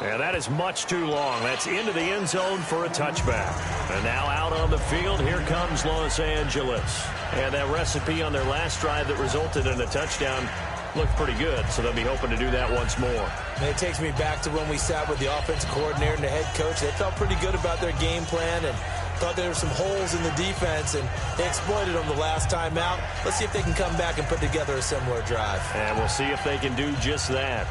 Speaker 3: And that is much too long. That's into the end zone for a touchback. And now out on the field, here comes Los Angeles. And that recipe on their last drive that resulted in a touchdown looked pretty good, so they'll be hoping to do that once more.
Speaker 1: And it takes me back to when we sat with the offensive coordinator and the head coach. They felt pretty good about their game plan and thought there were some holes in the defense, and they exploited them the last time out. Let's see if they can come back and put together a similar drive.
Speaker 3: And we'll see if they can do just that.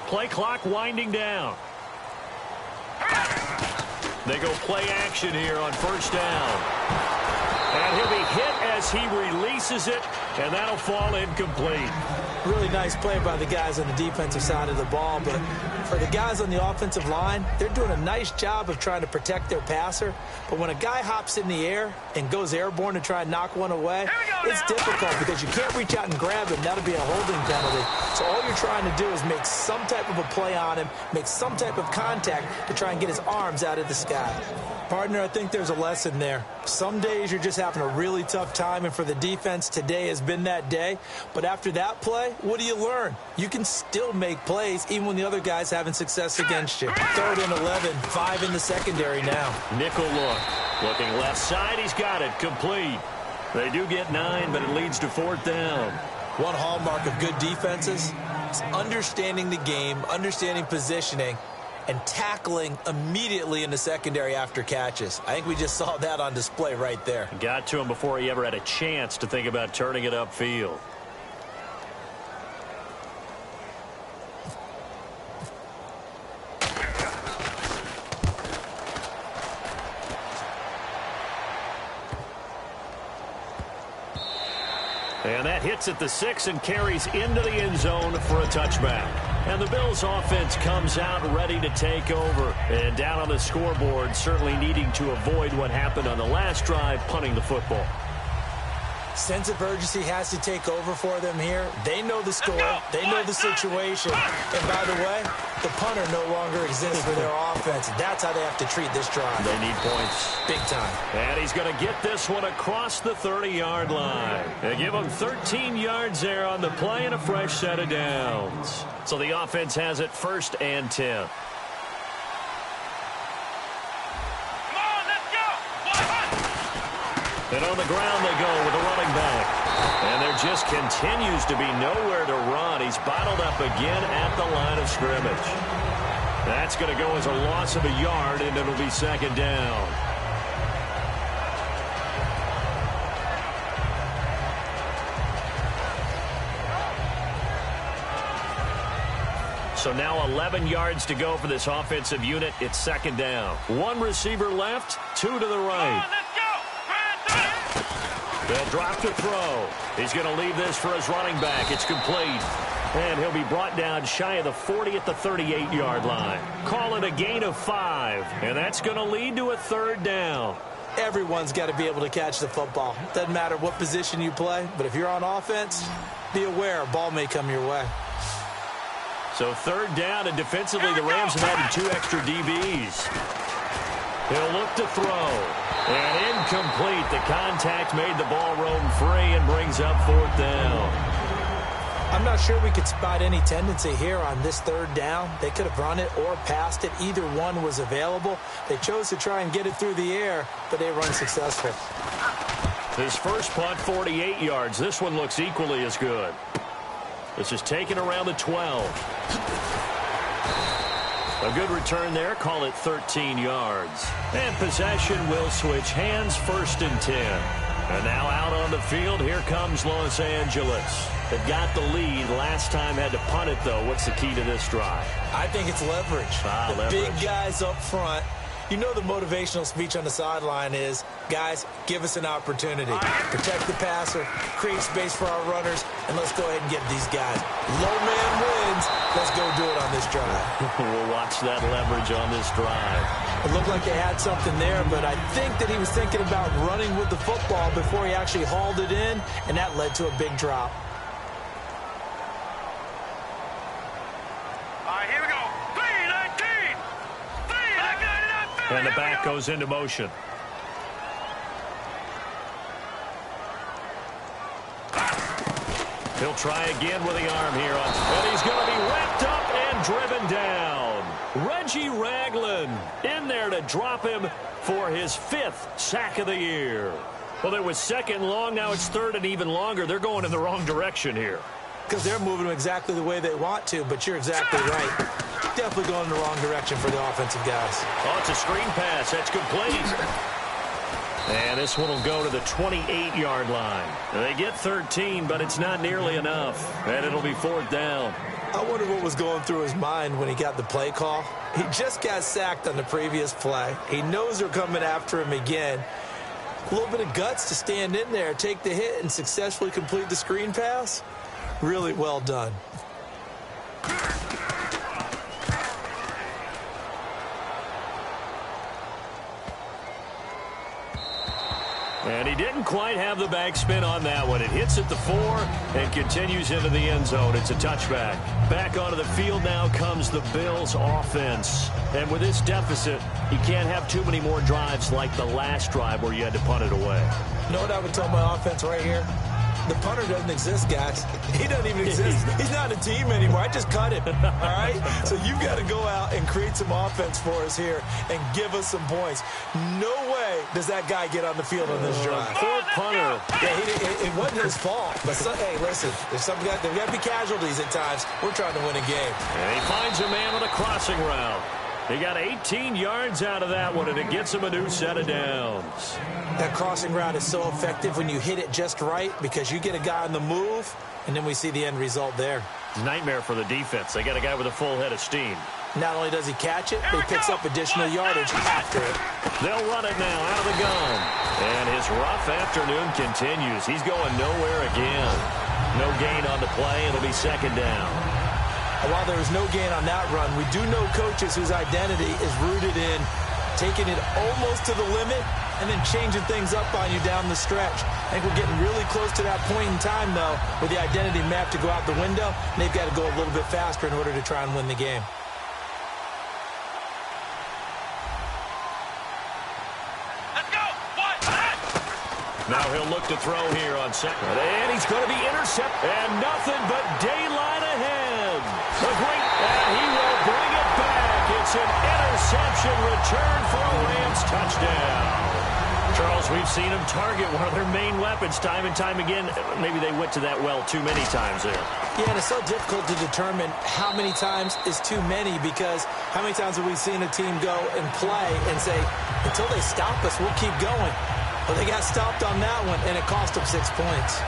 Speaker 3: Play clock winding down. They go play action here on first down. And he'll be hit as he releases it, and that'll fall incomplete.
Speaker 1: Really nice play by the guys on the defensive side of the ball, but for the guys on the offensive line, they're doing a nice job of trying to protect their passer. But when a guy hops in the air and goes airborne to try and knock one away, it's difficult because you can't reach out and grab him. That'll be a holding penalty. So all you're trying to do is make some type of a play on him, make some type of contact to try and get his arms out of the sky. Partner, I think there's a lesson there. Some days you're just having a really tough time, and for the defense, today has been that day. But after that play, what do you learn? You can still make plays even when the other guy's having success against you. 3rd and 11, 5 in the secondary now.
Speaker 3: Nickel look. Looking left side, he's got it. Complete. They do get 9, but it leads to 4th down.
Speaker 1: One hallmark of good defenses is understanding the game, understanding positioning, and tackling immediately in the secondary after catches. I think we just saw that on display right there.
Speaker 3: Got to him before he ever had a chance to think about turning it upfield. And that hits at the 6 and carries into the end zone for a touchback. And the Bills offense comes out ready to take over. And down on the scoreboard, certainly needing to avoid what happened on the last drive, punting the football.
Speaker 1: Sense of urgency has to take over for them here. They know the score. They know the situation. And by the way, the punter no longer exists for their offense. That's how they have to treat this drive.
Speaker 3: They need points.
Speaker 1: Big time.
Speaker 3: And he's going to get this one across the 30-yard line. They give him 13 yards there on the play and a fresh set of downs. So the offense has it 1st and 10. And on the ground they go with a running back. And there just continues to be nowhere to run. He's bottled up again at the line of scrimmage. That's going to go as a loss of a yard, and it'll be 2nd down. So now 11 yards to go for this offensive unit. It's 2nd down. One receiver left, 2 to the right. They'll drop to throw. He's going to leave this for his running back. It's complete. And he'll be brought down shy of the 40 at the 38-yard line. Call it a gain of 5. And that's going to lead to a 3rd down.
Speaker 1: Everyone's got to be able to catch the football. Doesn't matter what position you play, but if you're on offense, be aware a ball may come your way.
Speaker 3: So 3rd down, and defensively the Rams have added 2 extra DBs. He'll look to throw. And incomplete. The contact made the ball roam free and brings up 4th down.
Speaker 1: I'm not sure we could spot any tendency here on this 3rd down. They could have run it or passed it. Either one was available. They chose to try and get it through the air, but they were unsuccessful.
Speaker 3: His first punt, 48 yards. This one looks equally as good. This is taken around the 12. A good return there. Call it 13 yards. And possession will switch hands, 1st and 10. And now out on the field, here comes Los Angeles. They've got the lead. Last time had to punt it, though. What's the key to this drive?
Speaker 1: I think it's leverage.
Speaker 3: Leverage.
Speaker 1: Big guys up front. You know the motivational speech on the sideline is, guys, give us an opportunity. Protect the passer, create space for our runners, and let's go ahead and get these guys. Low man wins. Let's go do it on this drive.
Speaker 3: We'll watch that leverage on this drive.
Speaker 1: It looked like they had something there, but I think that he was thinking about running with the football before he actually hauled it in, and that led to a big drop.
Speaker 3: And the back goes into motion. He'll try again with the arm here. And he's going to be wrapped up and driven down. Reggie Ragland in there to drop him for his 5th sack of the year. Well, it was 2nd long. Now it's 3rd and even longer. They're going in the wrong direction here.
Speaker 1: Because they're moving them exactly the way they want to, but you're exactly right. Definitely going in the wrong direction for the offensive guys.
Speaker 3: Oh, it's a screen pass. That's complete. And this one will go to the 28-yard line. They get 13, but it's not nearly enough. And it'll be 4th down.
Speaker 1: I wonder what was going through his mind when he got the play call. He just got sacked on the previous play. He knows they're coming after him again. A little bit of guts to stand in there, take the hit, and successfully complete the screen pass. Really well done.
Speaker 3: And he didn't quite have the backspin on that one. It hits at the 4 and continues into the end zone. It's a touchback. Back onto the field now comes the Bills offense. And with this deficit, you can't have too many more drives like the last drive where you had to punt it away.
Speaker 1: You know what I would tell my offense right here? The punter doesn't exist, guys. He doesn't even exist. He's not a team anymore. I just cut him, all right? So you've got to go out and create some offense for us here and give us some points. No way does that guy get on the field on this drive.
Speaker 3: Poor punter.
Speaker 1: Yeah, it wasn't his fault. But, hey, listen, there's got to be casualties at times. We're trying to win a game.
Speaker 3: And he finds a man on a crossing route. He got 18 yards out of that one, and it gets him a new set of downs.
Speaker 1: That crossing route is so effective when you hit it just right because you get a guy on the move, and then we see the end result there.
Speaker 3: Nightmare for the defense. They got a guy with a full head of steam.
Speaker 1: Not only does he catch it, but he picks up additional yardage after it.
Speaker 3: They'll run it now out of the gun. And his rough afternoon continues. He's going nowhere again. No gain on the play. It'll be 2nd down.
Speaker 1: And while there is no gain on that run, we do know coaches whose identity is rooted in taking it almost to the limit and then changing things up on you down the stretch. I think we're getting really close to that point in time, though, where the identity map to go out the window, and they've got to go a little bit faster in order to try and win the game.
Speaker 2: Let's go. What?
Speaker 3: Now he'll look to throw here on 2nd. And he's going to be intercepted. And nothing but daylight ahead. The great, and he will bring it back. It's an interception return for a Rams touchdown. Charles, we've seen him target one of their main weapons time and time again. Maybe they went to that well too many times there.
Speaker 1: Yeah, and it's so difficult to determine how many times is too many because how many times have we seen a team go and play and say, until they stop us, we'll keep going. Well, they got stopped on that one, and it cost them 6 points.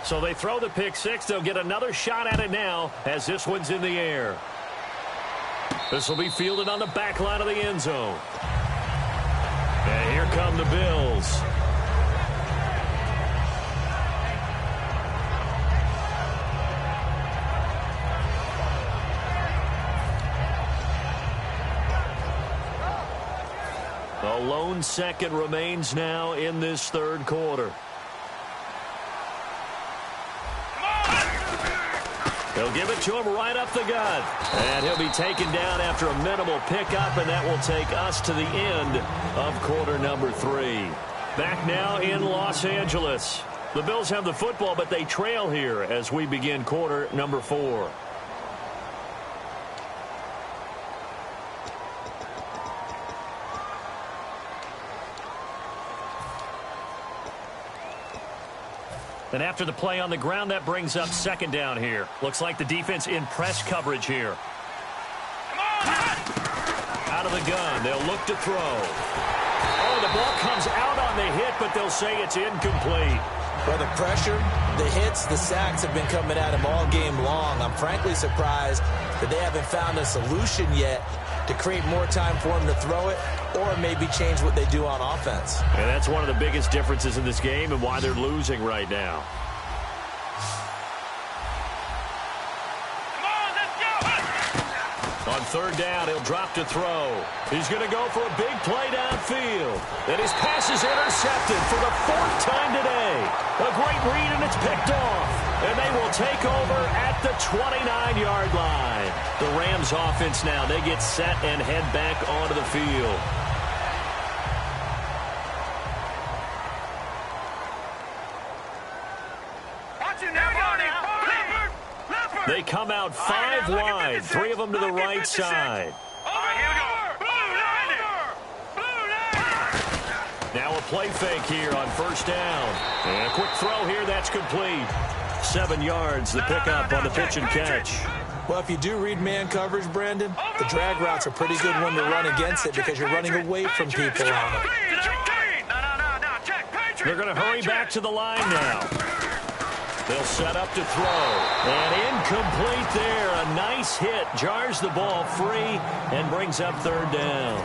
Speaker 3: So they throw the pick 6. They'll get another shot at it now as this one's in the air. This will be fielded on the back line of the end zone. And here come the Bills. A lone second remains now in this 3rd quarter. They'll give it to him right up the gut. And he'll be taken down after a minimal pickup, and that will take us to the end of quarter number 3. Back now in Los Angeles. The Bills have the football, but they trail here as we begin quarter number 4. And after the play on the ground, that brings up 2nd down here. Looks like the defense in press coverage here. Out of the gun, they'll look to throw. Oh, the ball comes out on the hit, but they'll say it's incomplete.
Speaker 1: Well, the pressure, the hits, the sacks have been coming at him all game long. I'm frankly surprised that they haven't found a solution yet to create more time for him to throw it or maybe change what they do on offense.
Speaker 3: And that's one of the biggest differences in this game and why they're losing right now. On 3rd down, he'll drop to throw. He's going to go for a big play downfield. And his pass is intercepted for the 4th time today. A great read, and it's picked off. And they will take over at the 29-yard line. The Rams offense now, they get set and head back onto the field. They come out 5 wide, 3 of them to the right side. Now a play fake here on first down. And a quick throw here, that's complete. 7 yards, the pickup on the pitch and catch.
Speaker 1: Well, if you do read man coverage, Brandon, the drag route's a pretty good one to run against it because you're running away from people on it.
Speaker 3: They're going to hurry back to the line now. They'll set up to throw. And incomplete there. A nice hit. Jars the ball free and brings up third down.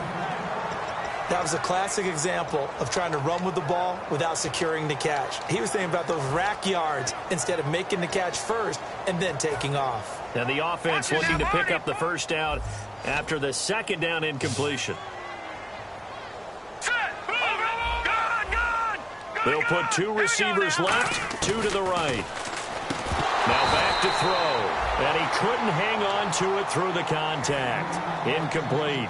Speaker 1: That was a classic example of trying to run with the ball without securing the catch. He was thinking about those rack yards instead of making the catch first and then taking off.
Speaker 3: And the offense looking to pick up the first down after the second down incompletion. They'll put 2 receivers left, 2 to the right. Now back to throw. And he couldn't hang on to it through the contact. Incomplete.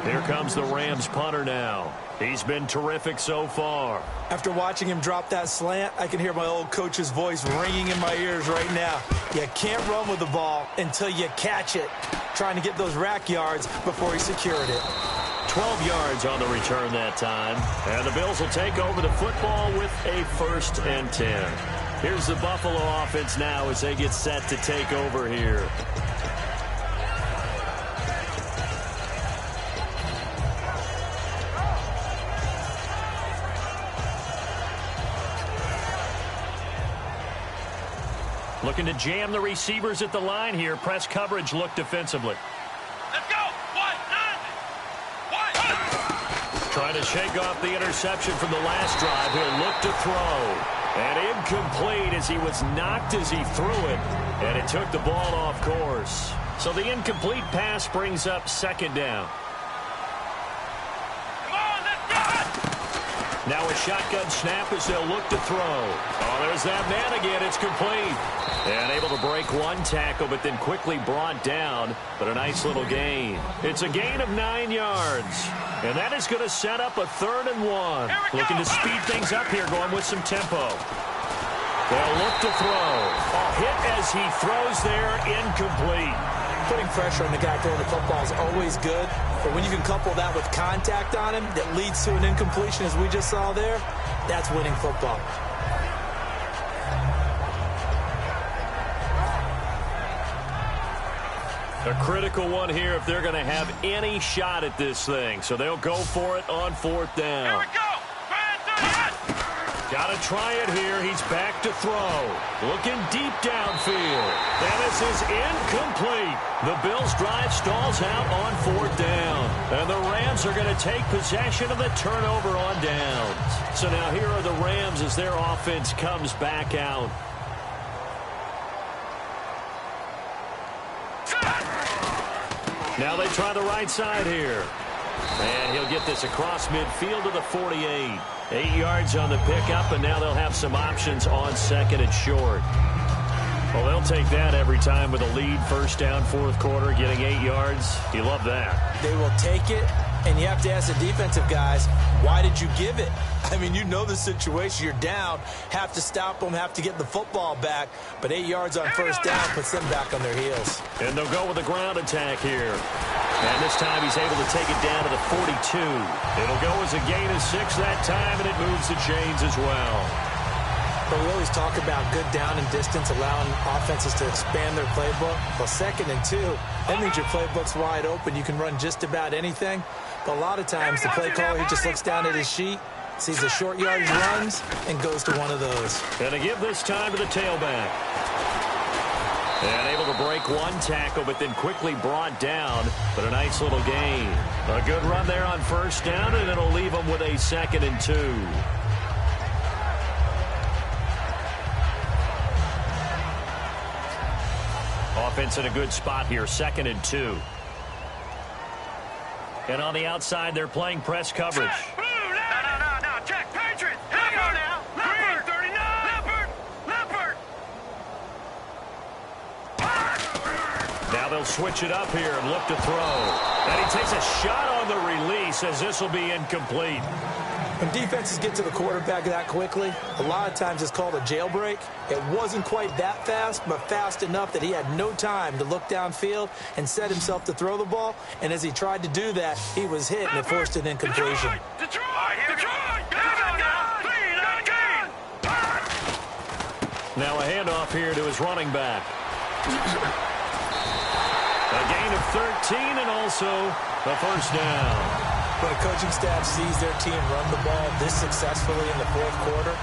Speaker 3: Here comes the Rams punter now. He's been terrific so far.
Speaker 1: After watching him drop that slant, I can hear my old coach's voice ringing in my ears right now. You can't run with the ball until you catch it. Trying to get those rack yards before he secured it.
Speaker 3: 12 yards on the return that time. And the Bills will take over the football with a 1st and 10. Here's the Buffalo offense now as they get set to take over here. Looking to jam the receivers at the line here. Press coverage look defensively.
Speaker 2: Let's go.
Speaker 3: Trying to shake off the interception from the last drive. He'll look to throw. And incomplete as he was knocked as he threw it. And it took the ball off course. So the incomplete pass brings up 2nd down. Now a shotgun snap as they'll look to throw. Oh, there's that man again. It's complete. And able to break 1 tackle, but then quickly brought down. But a nice little gain. It's a gain of 9 yards. And that is going to set up a 3rd and 1. Looking to speed things up here, going with some tempo. They'll look to throw. A hit as he throws there, incomplete.
Speaker 1: Putting pressure on the guy throwing the football is always good, but when you can couple that with contact on him that leads to an incompletion, as we just saw there, that's winning football.
Speaker 3: A critical one here if they're going to have any shot at this thing. So they'll go for it on 4th down.
Speaker 2: Here we go.
Speaker 3: Got to try it here. He's back to throw. Looking deep downfield. And this is incomplete. The Bills' drive stalls out on 4th down. And the Rams are going to take possession of the turnover on downs. So now here are the Rams as their offense comes back out. Now they try the right side here. And he'll get this across midfield to the 48. 8 yards on the pickup, and now they'll have some options on 2nd and short. Well, they'll take that every time with a lead. 1st down, 4th quarter, getting 8 yards. You love that.
Speaker 1: They will take it, and you have to ask the defensive guys, why did you give it? I mean, you know the situation. You're down, have to stop them, have to get the football back, but 8 yards on 1st down puts them back on their heels.
Speaker 3: And they'll go with a ground attack here. And this time he's able to take it down to the 42. It'll go as a gain of 6 that time, and it moves the chains as well.
Speaker 1: But we always talk about good down and distance, allowing offenses to expand their playbook. Well, 2nd and 2, that means your playbook's wide open. You can run just about anything. But a lot of times the play caller, he just looks down at his sheet, sees the short yardage runs, and goes to one of those.
Speaker 3: And to give this time to the tailback. And able to break 1 tackle, but then quickly brought down. But a nice little gain. A good run there on 1st down, and it'll leave them with a 2nd and 2. Offense in a good spot here, 2nd and 2. And on the outside, they're playing press coverage.
Speaker 2: No, Jack, Patriot. Here we go now. Leopard, 39. Leopard.
Speaker 3: Now they'll switch it up here and look to throw. And he takes a shot on the release as this will be incomplete.
Speaker 1: When defenses get to the quarterback that quickly, a lot of times it's called a jailbreak. It wasn't quite that fast, but fast enough that he had no time to look downfield and set himself to throw the ball. And as he tried to do that, he was hit and it forced an incompletion.
Speaker 3: Now a handoff here to his running back. A gain of 13 and also a first down.
Speaker 1: When a coaching staff sees their team run the ball this successfully in the fourth quarter,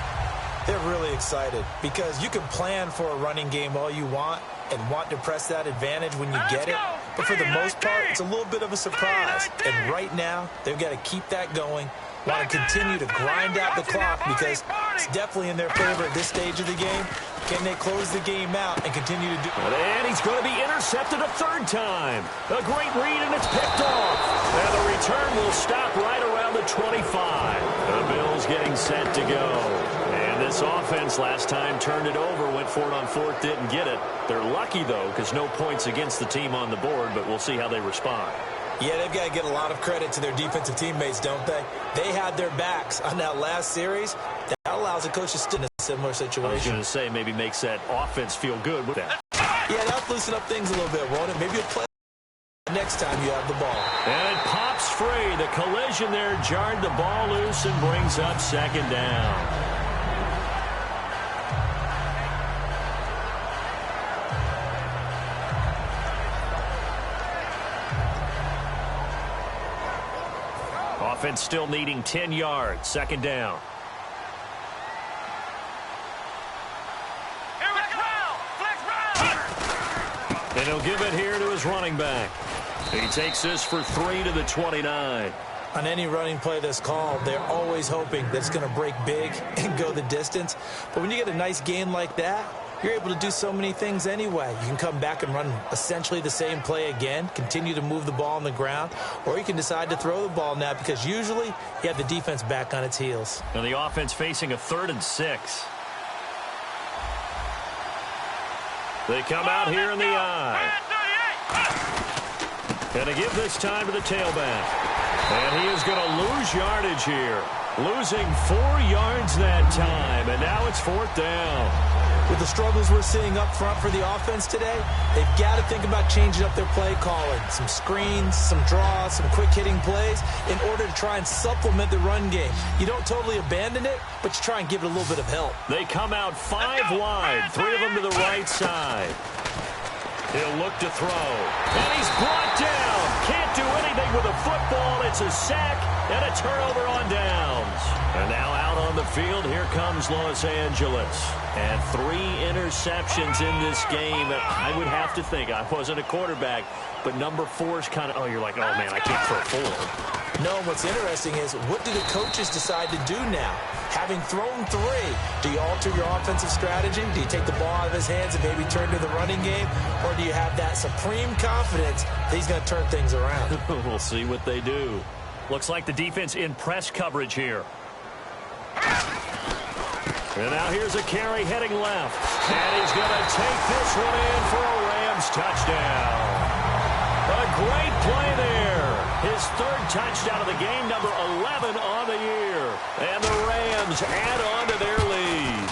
Speaker 1: they're really excited because you can plan for a running game all you want and want to press that advantage when you get it. But for the most part, it's a little bit of a surprise. And right now, they've got to keep that going, want to continue to grind out the clock because it's definitely in their favor at this stage of the game. Can they close the game out and continue to do it?
Speaker 3: And he's going to be intercepted a third time. A great read, and it's picked off. And the return will stop right around the 25. The Bills getting set to go. And this offense last time turned it over, went for it on fourth, didn't get it. They're lucky, though, because no points against the team on the board, but we'll see how they respond.
Speaker 1: Yeah, they've got to get a lot of credit to their defensive teammates, don't they? They had their backs on that last series. That allows the coach to stay in a similar situation.
Speaker 3: I was going to say maybe makes that offense feel good with that.
Speaker 1: Yeah, that'll loosen up things a little bit, won't it? Maybe you'll play next time you have the ball.
Speaker 3: And it pops free. The collision there jarred the ball loose and brings up second down. Offense still needing 10 yards. Second down. And he'll give it here to his running back. He takes this for 3 to the 29.
Speaker 1: On any running play that's called, they're always hoping that it's going to break big and go the distance. But when you get a nice gain like that, you're able to do so many things anyway. You can come back and run essentially the same play again, continue to move the ball on the ground, or you can decide to throw the ball now because usually you have the defense back on its heels.
Speaker 3: And the offense facing a 3rd and 6. They come out here in the eye. And they give this time to the tailback. And he is going to lose yardage here. Losing 4 yards that time, and now it's 4th down.
Speaker 1: With the struggles we're seeing up front for the offense today, they've got to think about changing up their play calling. Some screens, some draws, some quick-hitting plays in order to try and supplement the run game. You don't totally abandon it, but you try and give it a little bit of help.
Speaker 3: They come out 5 wide, 3 of them to the right side. He'll look to throw. And he's brought down. Can't do anything with a football. It's a sack and a turnover on downs. And now out on the field, here comes Los Angeles. And 3 interceptions in this game. And I would have to think, I wasn't a quarterback, but number 4 is kind of, oh, you're like, oh, man, I can't throw 4.
Speaker 1: No, what's interesting is, what do the coaches decide to do now? Having thrown 3, do you alter your offensive strategy? Do you take the ball out of his hands and maybe turn to the running game? Or do you have that supreme confidence that he's going to turn things around?
Speaker 3: We'll see what they do. Looks like the defense in press coverage here. And now here's a carry heading left. And he's going to take this one in for a Rams touchdown. A great play there. His 3rd touchdown of the game, number 11 on the year. And the Rams add on to their lead.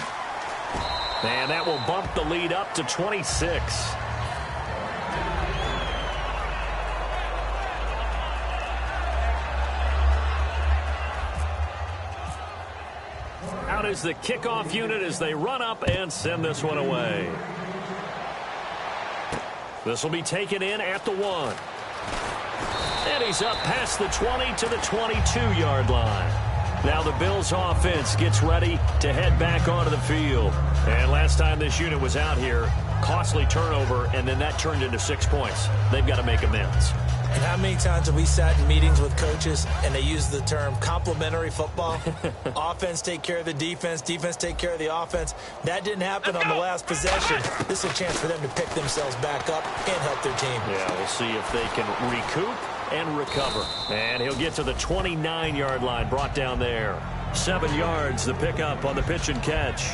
Speaker 3: And that will bump the lead up to 26. Out is the kickoff unit as they run up and send this one away. This will be taken in at the 1. And he's up past the 20 to the 22-yard line. Now the Bills offense gets ready to head back onto the field. And last time this unit was out here, costly turnover, and then that turned into 6 points. They've got to make amends.
Speaker 1: And how many times have we sat in meetings with coaches and they use the term complementary football? Offense take care of the defense, defense take care of the offense. That didn't happen on the last possession. This is a chance for them to pick themselves back up and help their team.
Speaker 3: Yeah, we'll see if they can recoup and recover. And he'll get to the 29-yard line, brought down there. 7 yards, the pickup on the pitch and catch.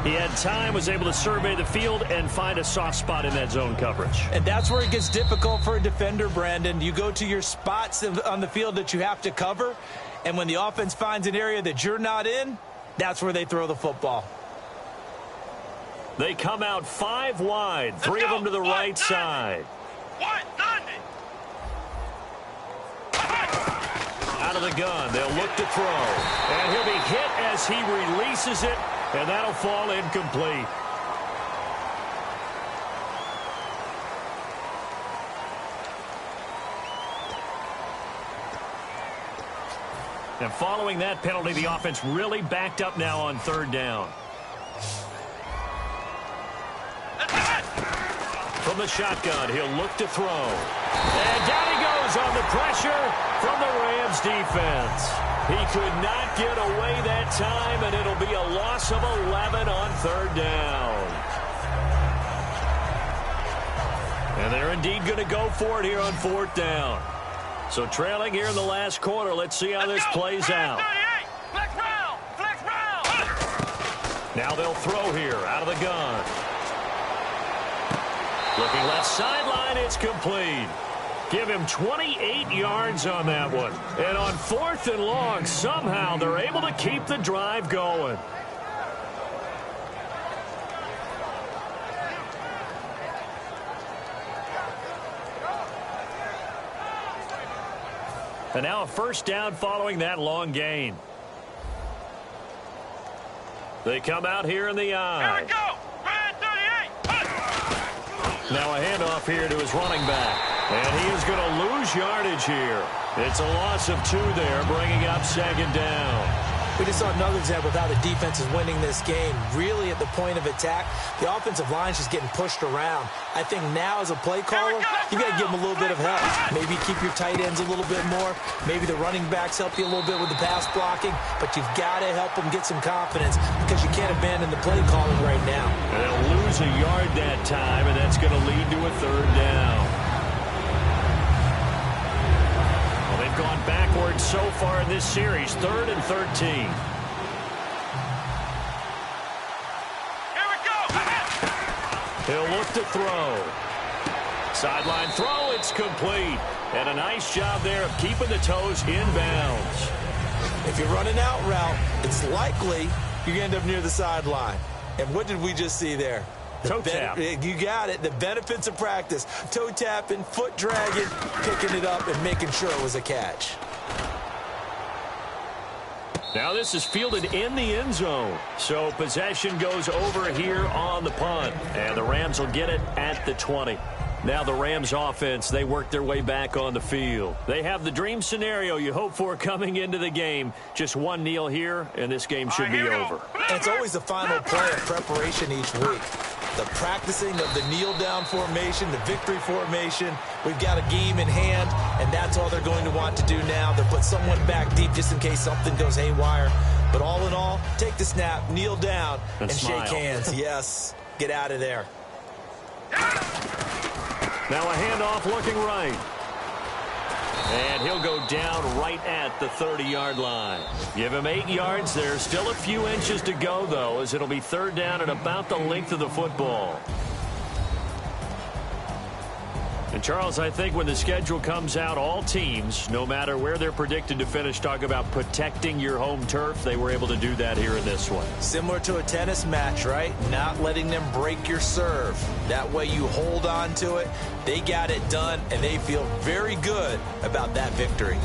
Speaker 3: He had time, was able to survey the field and find a soft spot in that zone coverage.
Speaker 1: And that's where it gets difficult for a defender, Brandon. You go to your spots on the field that you have to cover, and when the offense finds an area that you're not in, that's where they throw the football.
Speaker 3: They come out 5 wide, 3 of them to the right side. Out of the gun, they'll look to throw. And he'll be hit as he releases it, and that'll fall incomplete. And following that penalty, the offense really backed up now on 3rd down. From the shotgun, he'll look to throw. And down he goes on the pressure from the Rams defense. He could not get away that time, and it'll be a loss of 11 on 3rd down. And they're indeed going to go for it here on 4th down. So trailing here in the last quarter, let's see how this plays out. Now they'll throw here out of the gun. Looking left sideline, it's complete. Give him 28 yards on that one. And on 4th and long, somehow they're able to keep the drive going. And now a 1st down following that long gain. They come out here in the eye.
Speaker 2: Here we go. Red 38.
Speaker 3: Now a handoff here to his running back. And he is going to lose yardage here. It's a loss of 2 there, bringing up 2nd down.
Speaker 1: We just saw another example of how the defense is winning this game. Really at the point of attack, the offensive line is just getting pushed around. I think now as a play caller, you got to give them a little bit of help. Maybe keep your tight ends a little bit more. Maybe the running backs help you a little bit with the pass blocking. But you've got to help them get some confidence because you can't abandon the play calling right now.
Speaker 3: And they'll lose a yard that time, and that's going to lead to a 3rd down. They've gone backwards so far in this series, 3rd and 13.
Speaker 2: Here we go.
Speaker 3: He'll look to throw. Sideline throw, it's complete. And a nice job there of keeping the toes inbounds.
Speaker 1: If you're running out route, it's likely you're going to end up near the sideline. And what did we just see there?
Speaker 3: Toe tap.
Speaker 1: You got it. The benefits of practice. Toe tapping, foot dragging, picking it up, and making sure it was a catch.
Speaker 3: Now this is fielded in the end zone. So possession goes over here on the punt. And the Rams will get it at the 20. Now the Rams offense, they work their way back on the field. They have the dream scenario you hope for coming into the game. Just one kneel here, and this game should be over.
Speaker 1: And it's always the final play of preparation each week. The practicing of the kneel-down formation, the victory formation. We've got a game in hand, and that's all they're going to want to do now. They'll put someone back deep just in case something goes haywire. But all in all, take the snap, kneel down, and shake hands. Yes, get out of there.
Speaker 3: Now a handoff looking right. And he'll go down right at the 30-yard line. Give him 8 yards there. Still a few inches to go, though, as it'll be 3rd down at about the length of the football. And, Charles, I think when the schedule comes out, all teams, no matter where they're predicted to finish, talk about protecting your home turf. They were able to do that here in this one.
Speaker 1: Similar to a tennis match, right? Not letting them break your serve. That way you hold on to it. They got it done, and they feel very good about that victory.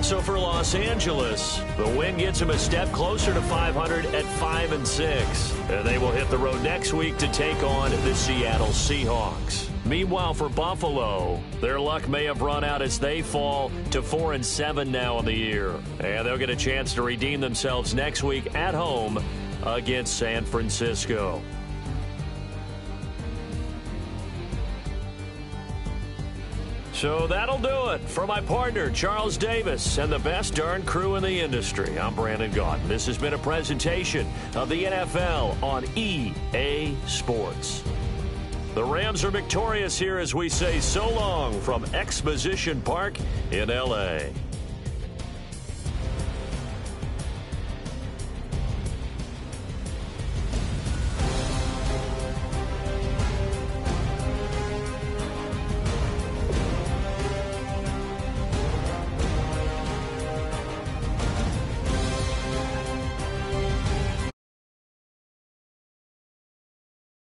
Speaker 3: So for Los Angeles, the win gets them a step closer to 500 at 5-6. And they will hit the road next week to take on the Seattle Seahawks. Meanwhile, for Buffalo, their luck may have run out as they fall to 4-7 now in the year. And they'll get a chance to redeem themselves next week at home against San Francisco. So that'll do it. For my partner, Charles Davis, and the best darn crew in the industry, I'm Brandon Gaudin. This has been a presentation of the NFL on EA Sports. The Rams are victorious here as we say so long from Exposition Park in L.A.